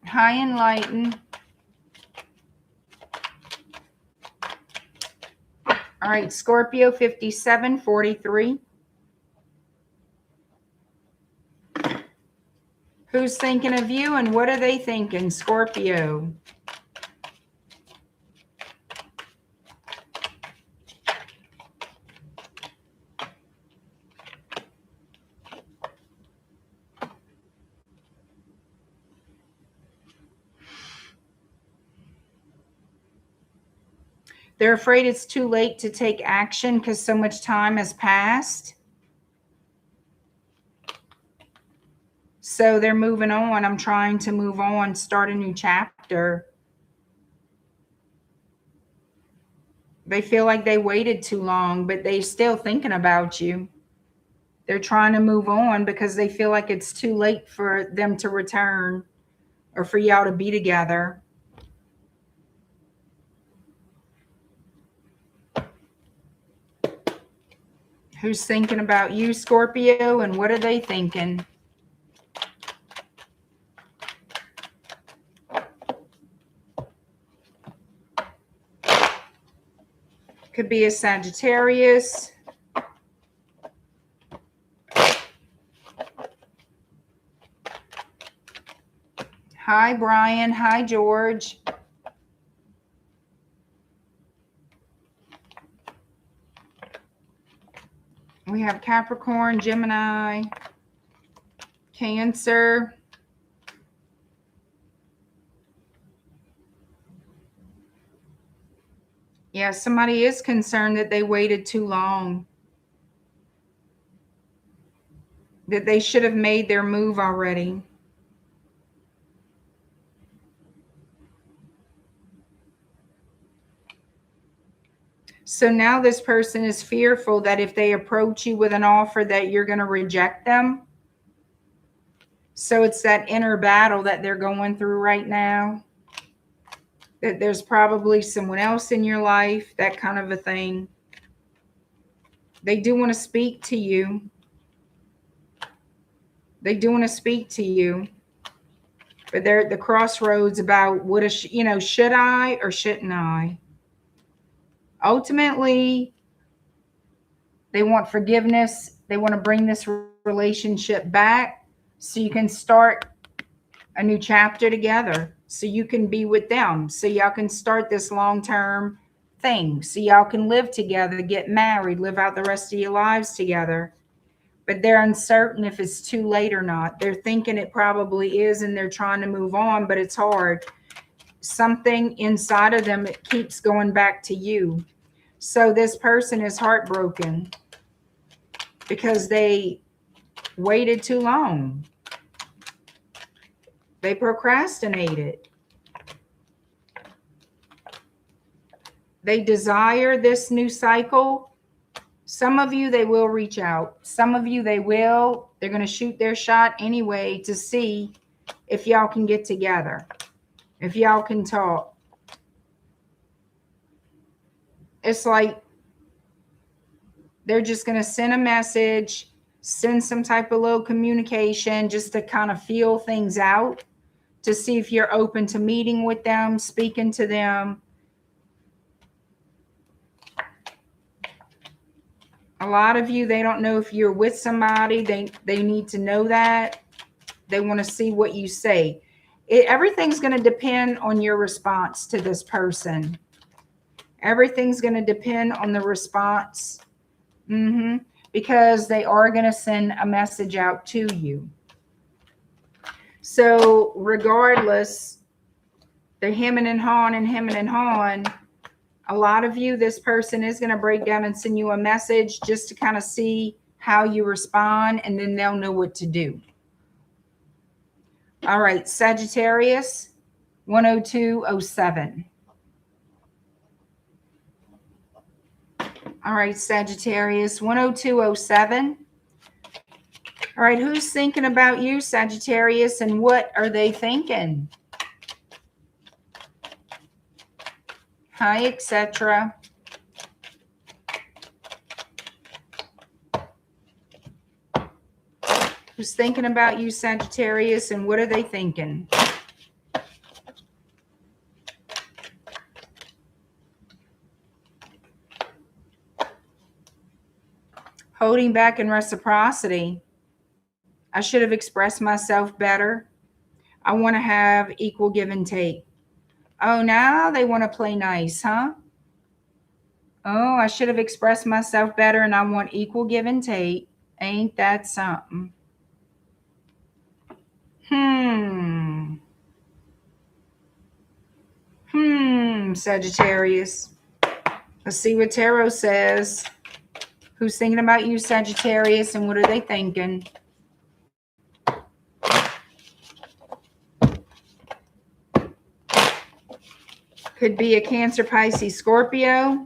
High enlightened. All right, Scorpio 5743. Who's thinking of you and what are they thinking, Scorpio? They're afraid it's too late to take action because so much time has passed. So they're moving on. I'm trying to move on, start a new chapter. They feel like they waited too long, but they're still thinking about you. They're trying to move on because they feel like it's too late for them to return or for y'all to be together. Who's thinking about you, Scorpio, and what are they thinking? Could be a Sagittarius. Hi, Brian. Hi, George. We have Capricorn, Gemini, Cancer. Yeah, somebody is concerned that they waited too long. That they should have made their move already. So now this person is fearful that if they approach you with an offer that you're going to reject them. So it's that inner battle that they're going through right now. that there's probably someone else in your life, that kind of a thing. They do want to speak to you. They do want to speak to you. But they're at the crossroads about what is, should I or shouldn't I? Ultimately, they want forgiveness. They want to bring this relationship back so you can start a new chapter together, so you can be with them, so y'all can start this long-term thing, so y'all can live together, get married, live out the rest of your lives together. But they're uncertain if it's too late or not. They're thinking it probably is, and they're trying to move on, but it's hard. Something inside of them, it keeps going back to you. So this person is heartbroken because they waited too long. They procrastinated. They desire this new cycle. Some of you, they will reach out. Some of you, they're going to shoot their shot anyway to see if y'all can get together, if y'all can talk. It's like they're just going to send a message, send some type of little communication just to kind of feel things out, to see if you're open to meeting with them, speaking to them. A lot of you, they don't know if you're with somebody. They need to know that. They want to see what you say. Everything's going to depend on your response to this person. Everything's going to depend on the response. Because they are going to send a message out to you. So regardless, they're hemming and hawing. A lot of you, this person is going to break down and send you a message just to kind of see how you respond, and then they'll know what to do. All right, Sagittarius, 10207. All right, Sagittarius, 10207. All right, who's thinking about you, Sagittarius, and what are they thinking? Hi, etc. Who's thinking about you, Sagittarius, and what are they thinking? Holding back in reciprocity. I should have expressed myself better. I want to have equal give and take. Oh, now they want to play nice, huh? Oh, I should have expressed myself better, and I want equal give and take. Ain't that something? Sagittarius. Let's see what Tarot says. Who's thinking about you, Sagittarius, and what are they thinking? Could be a Cancer, Pisces, Scorpio.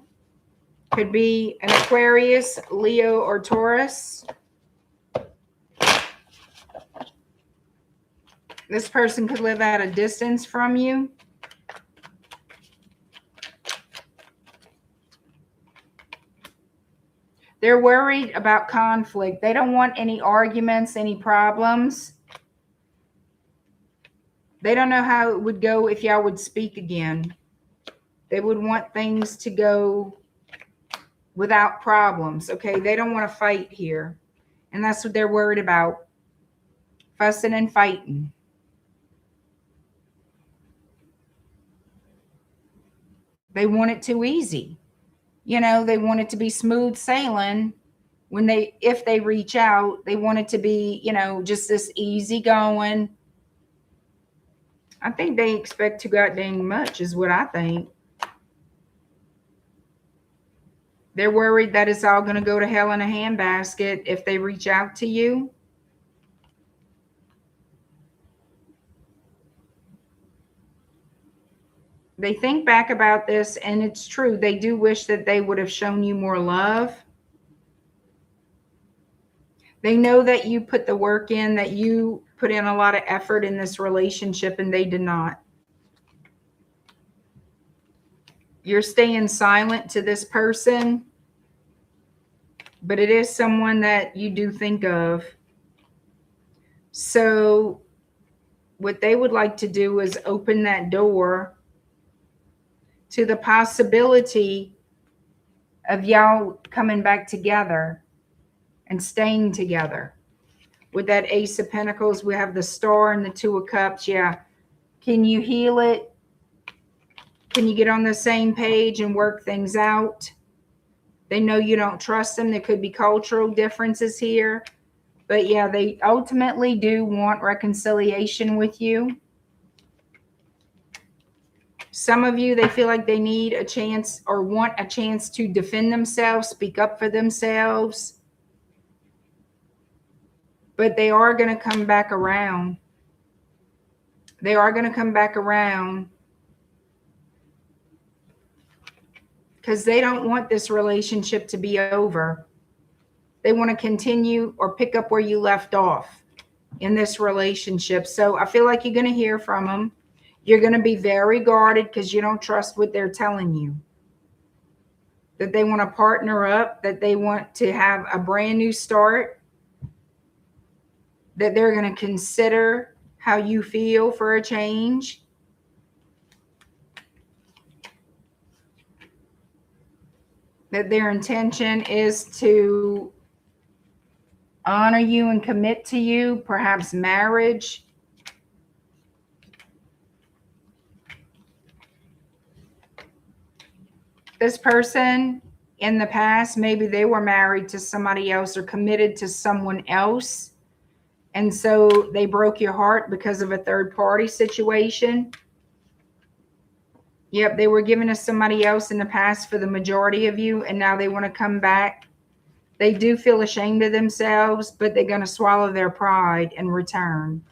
Could be an Aquarius, Leo, or Taurus. This person could live at a distance from you. They're worried about conflict. They don't want any arguments, any problems. They don't know how it would go if y'all would speak again. They would want things to go without problems, okay? They don't want to fight here. And that's what they're worried about. Fussing and fighting. They want it too easy. You know, they want it to be smooth sailing. If they reach out, they want it to be, you know, just this easy going. I think they expect too goddamn much is what I think. They're worried that it's all going to go to hell in a handbasket if they reach out to you. They think back about this, and it's true. They do wish that they would have shown you more love. They know that you put the work in, that you put in a lot of effort in this relationship, and they did not. You're staying silent to this person, but it is someone that you do think of. So what they would like to do is open that door to the possibility of y'all coming back together and staying together. With that Ace of Pentacles, we have the Star and the Two of Cups. Yeah. Can you heal it? Can you get on the same page and work things out? They know you don't trust them. There could be cultural differences here. But yeah, they ultimately do want reconciliation with you. Some of you, they feel like they need a chance or want a chance to defend themselves, speak up for themselves. But they are going to come back around. They are going to come back around because they don't want this relationship to be over. They want to continue or pick up where you left off in this relationship. So I feel like you're going to hear from them. You're going to be very guarded because you don't trust what they're telling you. That they want to partner up, that they want to have a brand new start, that they're going to consider how you feel for a change. That their intention is to honor you and commit to you, perhaps marriage. This person in the past, maybe they were married to somebody else or committed to someone else. And so they broke your heart because of a third party situation. Yep, they were given to somebody else in the past for the majority of you, and now they want to come back. They do feel ashamed of themselves, but they're going to swallow their pride and return.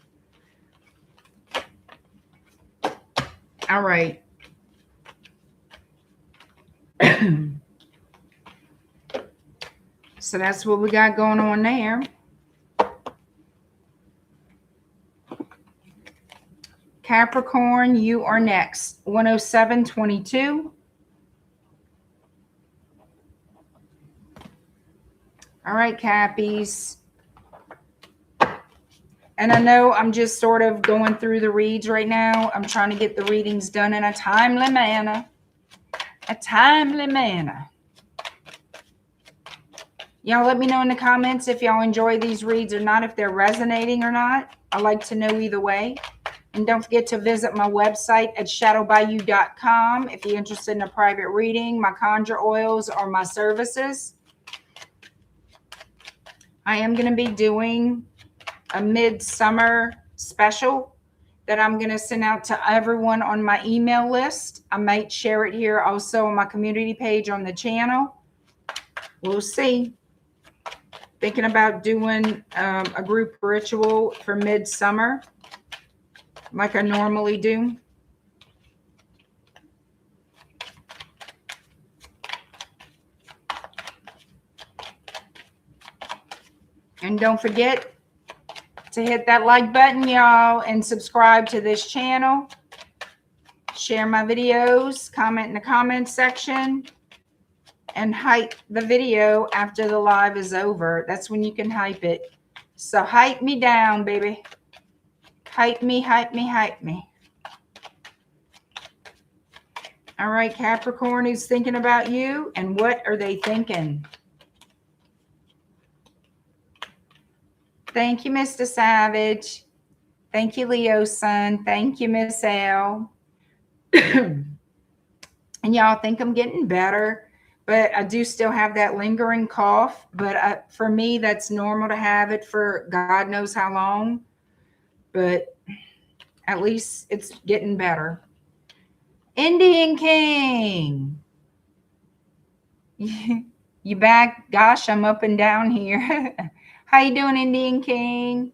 All right. So that's what we got going on there. Capricorn, you are next. 10722. All right, Cappies. And I know I'm just sort of going through the reads right now. I'm trying to get the readings done in a timely manner. A timely manner. Y'all let me know in the comments if y'all enjoy these reads or not, if they're resonating or not. I like to know either way. And don't forget to visit my website at shadowbayou.com if you're interested in a private reading, my conjure oils, or my services. I am going to be doing a midsummer special that I'm going to send out to everyone on my email list. I might share it here also on my community page on the channel. We'll see. Thinking about doing a group ritual for midsummer like I normally do. And don't forget to hit that like button, y'all, and subscribe to this channel. Share my videos, comment in the comments section, and hype the video after the live is over. That's when you can hype it. So hype me down, baby. Hype me, hype me, hype me. All right, Capricorn, who's thinking about you, and what are they thinking? Thank you, Mr. Savage. Thank you, Leo Sun. Thank you, Miss L. And y'all think I'm getting better, but I do still have that lingering cough. But for me, that's normal to have it for God knows how long. But at least it's getting better. Indian King. You back? Gosh, I'm up and down here. How you doing, Indian King?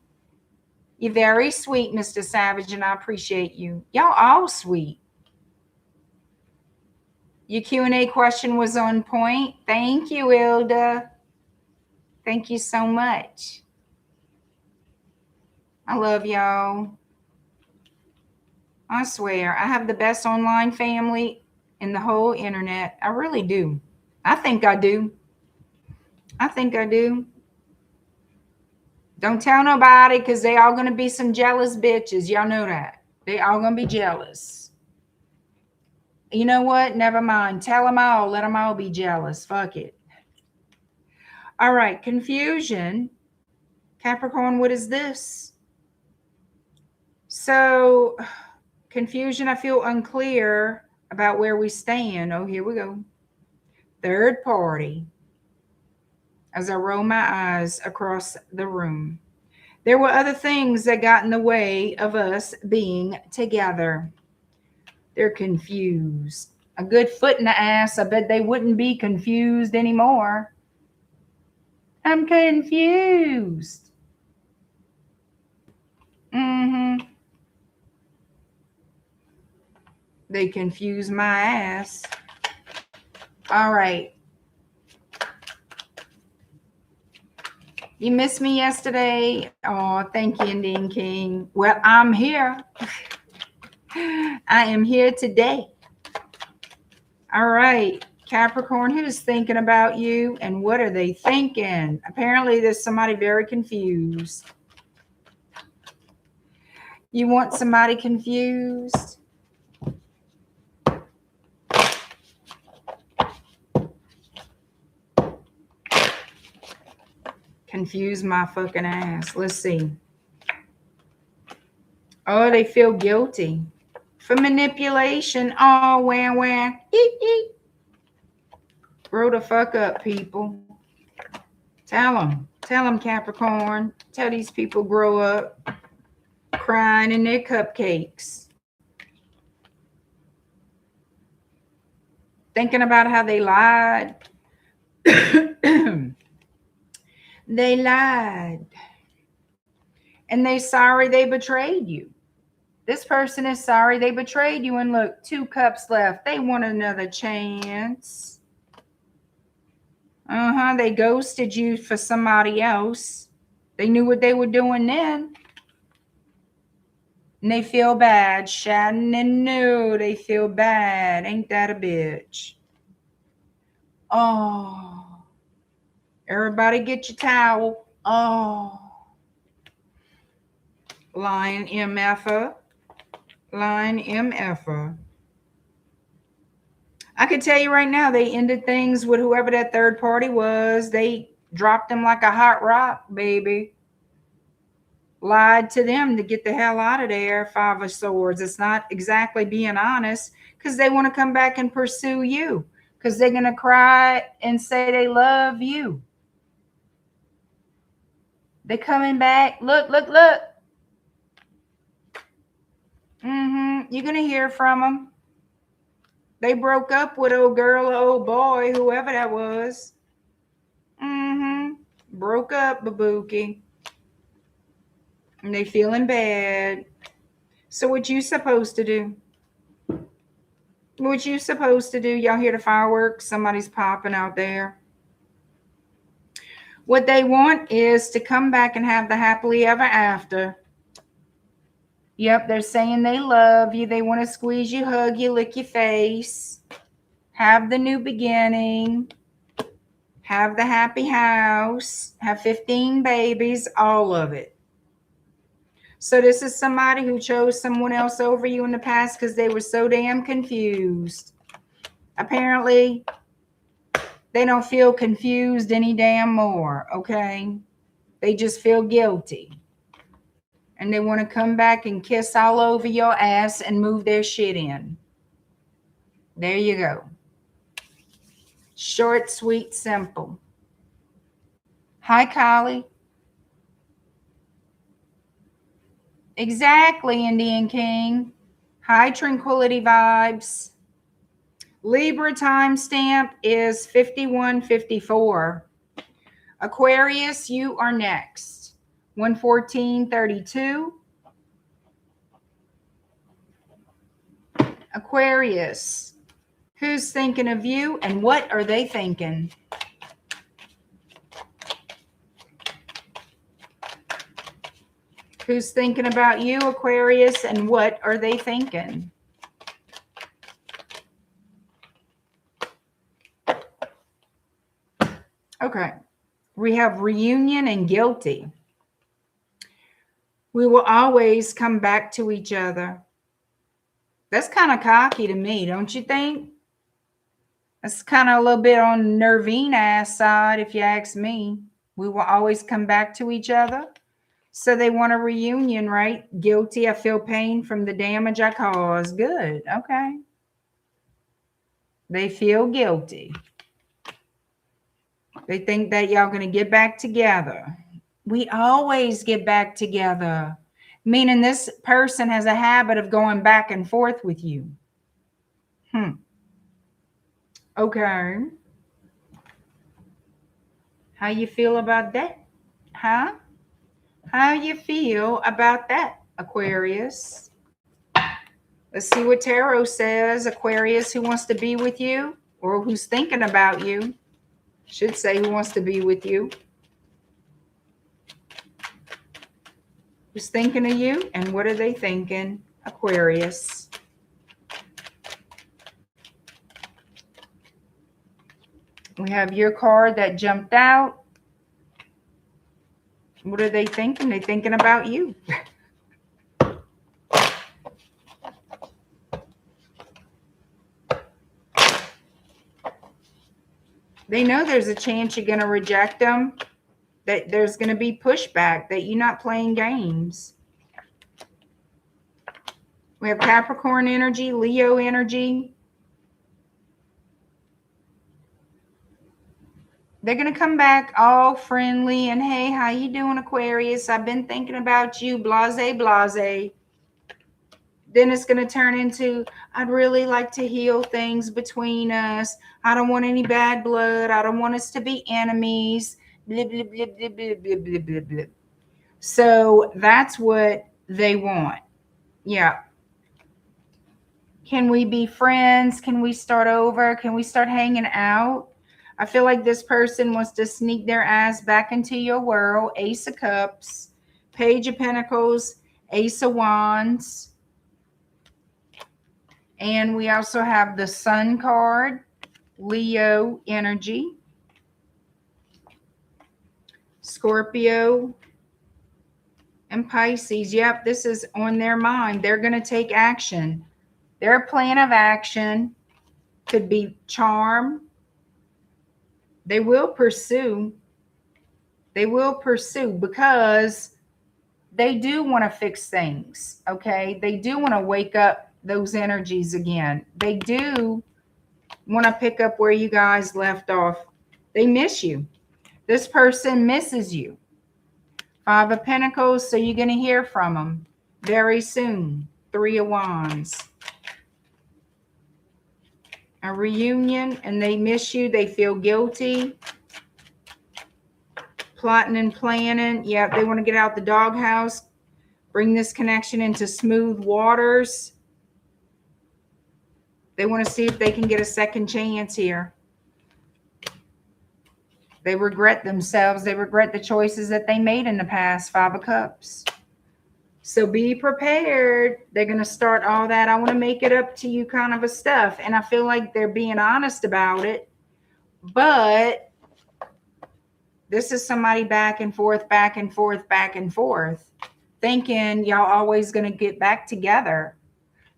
You're very sweet, Mr. Savage, and I appreciate you. Y'all all sweet. Your Q&A question was on point. Thank you, Ilda. Thank you so much. I love y'all. I swear, I have the best online family in the whole internet. I really do. I think I do. I think I do. Don't tell nobody, because they all going to be some jealous bitches. Y'all know that. They all going to be jealous. You know what? Never mind. Tell them all. Let them all be jealous. Fuck it. All right. Confusion. Capricorn, what is this? So, confusion, I feel unclear about where we stand. Oh, here we go. Third party. As I roll my eyes across the room. There were other things that got in the way of us being together. They're confused. A good foot in the ass. I bet they wouldn't be confused anymore. I'm confused. They confuse my ass. All right. You missed me yesterday. Oh, thank you, Indian King. Well, I'm here. I am here today. All right. Capricorn, who's thinking about you and what are they thinking? Apparently, there's somebody very confused. You want somebody confused? Confuse my fucking ass. Let's see. Oh, they feel guilty for manipulation. Oh, wham, wham. Eek, eek. Grow the fuck up, people. Tell them. Tell them, Capricorn. Tell these people grow up. Crying in their cupcakes. Thinking about how they lied. They lied. And they sorry they betrayed you. This person is sorry they betrayed you. And look, 2 cups left. They want another chance. They ghosted you for somebody else. They knew what they were doing then. And they feel bad. Shannon knew they feel bad. Ain't that a bitch? Oh. Everybody get your towel. Oh. Line MFer. Line MFer. I could tell you right now, they ended things with whoever that third party was. They dropped them like a hot rock, baby. Lied to them to get the hell out of there. 5 of Swords. It's not exactly being honest, because they want to come back and pursue you, because they're going to cry and say they love you. They're coming back. Look, look, look. You're going to hear from them. They broke up with old girl or old boy, whoever that was. Broke up, Babuki. And they feeling bad. So what you supposed to do? What you supposed to do? Y'all hear the fireworks? Somebody's popping out there. What they want is to come back and have the happily ever after. Yep, they're saying they love you. They want to squeeze you, hug you, lick your face. Have the new beginning. Have the happy house. Have 15 babies. All of it. So this is somebody who chose someone else over you in the past because they were so damn confused. Apparently, they don't feel confused any damn more, okay? They just feel guilty. And they want to come back and kiss all over your ass and move their shit in. There you go. Short, sweet, simple. Hi, Kylie. Exactly, Indian King. Hi, Tranquility Vibes. Libra timestamp is 51:54. Aquarius, you are next. 114:32. Aquarius, who's thinking of you and what are they thinking? Who's thinking about you, Aquarius, and what are they thinking? Okay. We have reunion and guilty. We will always come back to each other. That's kind of cocky to me, don't you think? That's kind of a little bit on the Nervine ass side, if you ask me. We will always come back to each other. So they want a reunion, right? Guilty. I feel pain from the damage I caused. Good. Okay. They feel guilty. They think that y'all going to get back together. We always get back together. Meaning this person has a habit of going back and forth with you. Okay. How you feel about that? Huh? How you feel about that, Aquarius? Let's see what Tarot says. Aquarius, who wants to be with you or who's thinking about you? Should say who wants to be with you. Who's thinking of you and what are they thinking? Aquarius. We have your card that jumped out. What are they thinking? They're thinking about you. They know there's a chance you're going to reject them, that there's going to be pushback, that you're not playing games. We have Capricorn energy, Leo energy. They're going to come back all friendly and, hey, how you doing, Aquarius? I've been thinking about you, blase, blase. Then it's going to turn into, I'd really like to heal things between us. I don't want any bad blood. I don't want us to be enemies. Blah, blah, blah, blah, blah, blah, blah, blah, blah. So that's what they want. Yeah. Can we be friends? Can we start over? Can we start hanging out? I feel like this person wants to sneak their ass back into your world. Ace of Cups, Page of Pentacles, Ace of Wands. And we also have the Sun card, Leo energy, Scorpio, and Pisces. Yep, this is on their mind. They're going to take action. Their plan of action could be charm. They will pursue. They will pursue because they do want to fix things, okay? They do want to wake up those energies again. They do want to pick up where you guys left off. They miss you. This person misses you. Five of Pentacles, so you're going to hear from them very soon. Three of Wands. A reunion, and they miss you. They feel guilty. Plotting and planning. Yeah, they want to get out the doghouse. Bring this connection into smooth waters. They want to see if they can get a second chance here. They regret themselves. They regret the choices that they made in the past. Five of Cups. So be prepared. They're going to start all that. I want to make it up to you kind of a stuff. And I feel like they're being honest about it. But this is somebody back and forth, back and forth, back and forth, thinking y'all always going to get back together.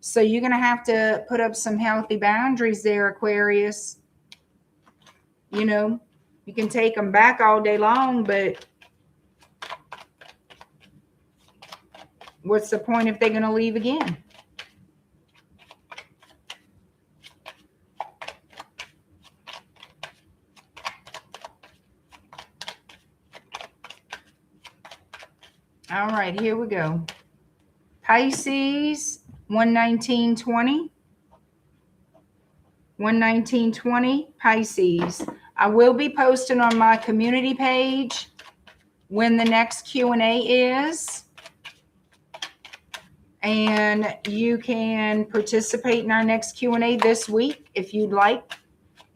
So you're going to have to put up some healthy boundaries there, Aquarius. You know, you can take them back all day long, but what's the point if they're going to leave again? All right, here we go. Pisces, 119.20. 119.20, Pisces. I will be posting on my community page when the next Q&A is. And you can participate in our next Q&A this week if you'd like.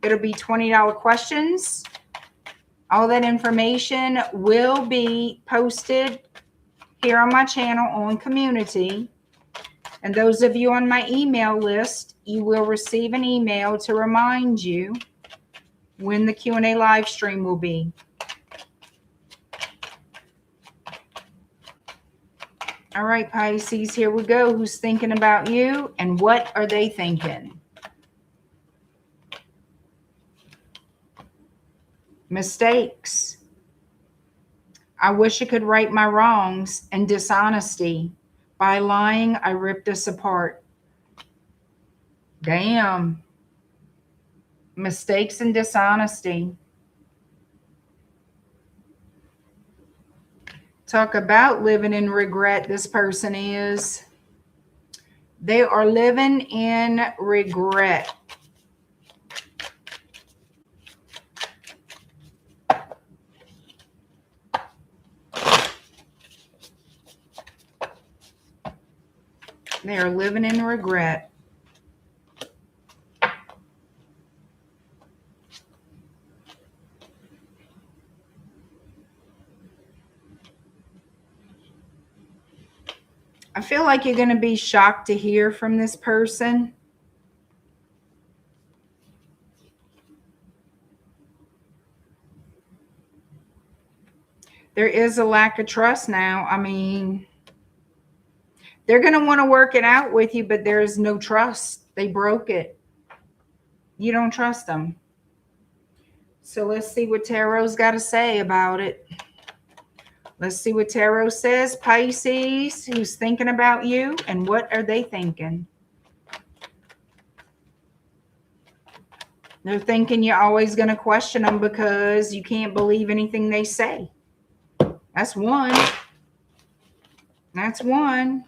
It'll be $20 questions. All that information will be posted here on my channel on community. And those of you on my email list, you will receive an email to remind you when the Q&A live stream will be. All right, Pisces, here we go. Who's thinking about you and what are they thinking? Mistakes. I wish I could right my wrongs, and dishonesty. By lying, I ripped us apart. Damn. Mistakes and dishonesty. Talk about living in regret. This person is. They are living in regret. They are living in regret. I feel like you're going to be shocked to hear from this person. There is a lack of trust now. I mean, they're going to want to work it out with you, but there is no trust. They broke it. You don't trust them. So let's see what Tarot's got to say about it. Let's see what Tarot says. Pisces, who's thinking about you and what are they thinking? They're thinking you're always going to question them because you can't believe anything they say. That's one. That's one.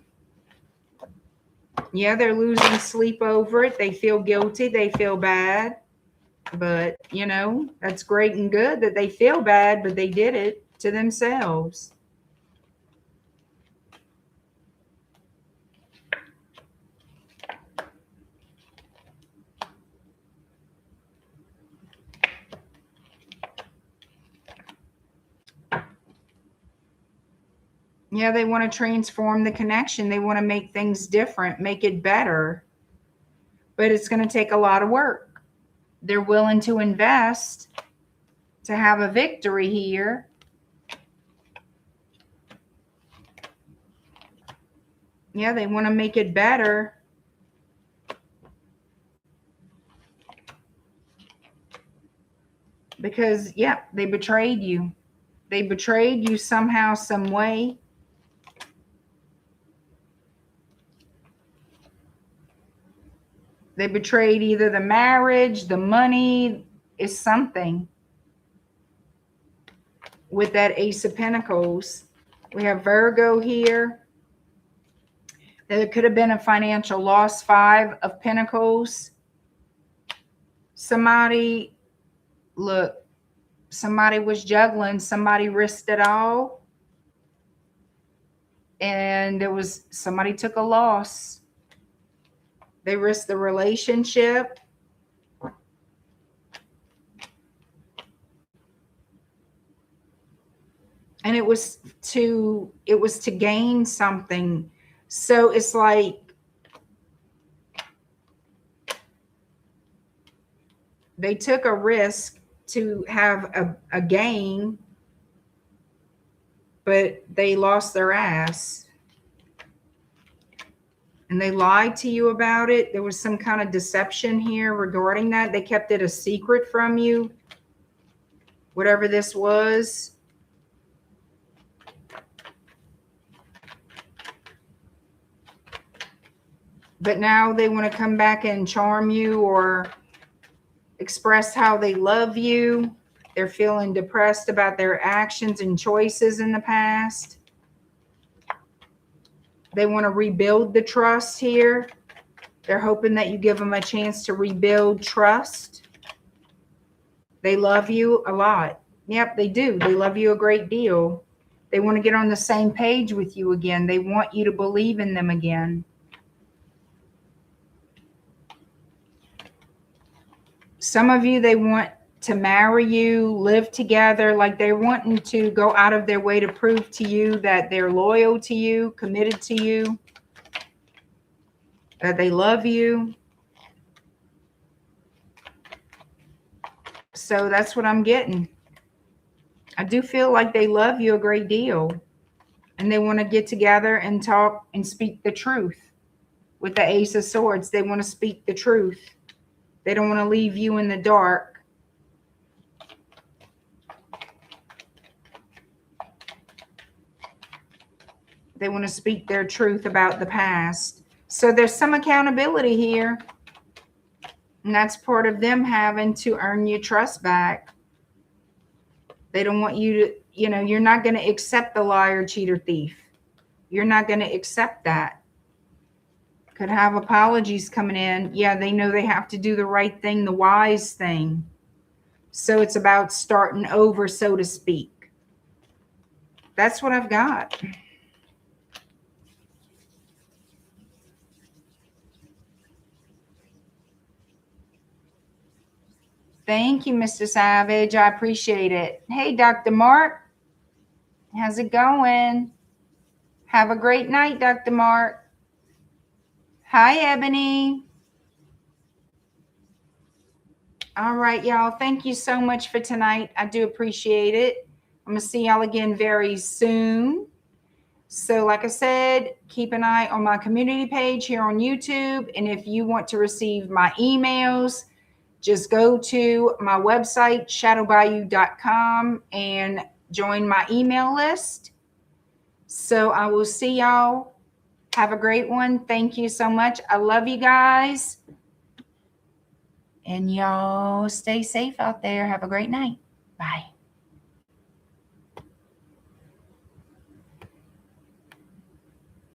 Yeah, they're losing sleep over it. They feel guilty. They feel bad. But, you know, that's great and good that they feel bad, but they did it to themselves. Yeah, they want to transform the connection. They want to make things different, make it better. But it's going to take a lot of work. They're willing to invest to have a victory here. Yeah, they want to make it better. Because, yeah, they betrayed you. They betrayed you somehow, some way. They betrayed either the marriage, the money, is something. With that Ace of Pentacles, we have Virgo here. There could have been a financial loss. Five of Pentacles. Somebody, look, somebody was juggling. Somebody risked it all. And there was, somebody took a loss. They risked the relationship. And it was to gain something. So it's like they took a risk to have a gain, but they lost their ass. And they lied to you about it. There was some kind of deception here regarding that. They kept it a secret from you, whatever this was. But now they want to come back and charm you or express how they love you. They're feeling depressed about their actions and choices in the past. They want to rebuild the trust here. They're hoping that you give them a chance to rebuild trust. They love you a lot. Yep, they do. They love you a great deal. They want to get on the same page with you again. They want you to believe in them again. Some of you, they want to marry you, live together, like they're wanting to go out of their way to prove to you that they're loyal to you, committed to you, that they love you. So that's what I'm getting. I do feel like they love you a great deal. And they want to get together and talk and speak the truth. With the Ace of Swords, they want to speak the truth. They don't want to leave you in the dark. They want to speak their truth about the past. So there's some accountability here. And that's part of them having to earn your trust back. They don't want you to, you know, you're not going to accept the liar, cheater, thief. You're not going to accept that. Could have apologies coming in. Yeah, they know they have to do the right thing, the wise thing. So it's about starting over, so to speak. That's what I've got. Thank you, Mr. Savage. I appreciate it. Hey, Dr. Mark. How's it going? Have a great night, Dr. Mark. Hi, Ebony. All right, y'all. Thank you so much for tonight. I do appreciate it. I'm going to see y'all again very soon. So like I said, keep an eye on my community page here on YouTube. And if you want to receive my emails, just go to my website, shadowbayou.com, and join my email list. So I will see y'all. Have a great one. Thank you so much. I love you guys. And y'all stay safe out there. Have a great night. Bye.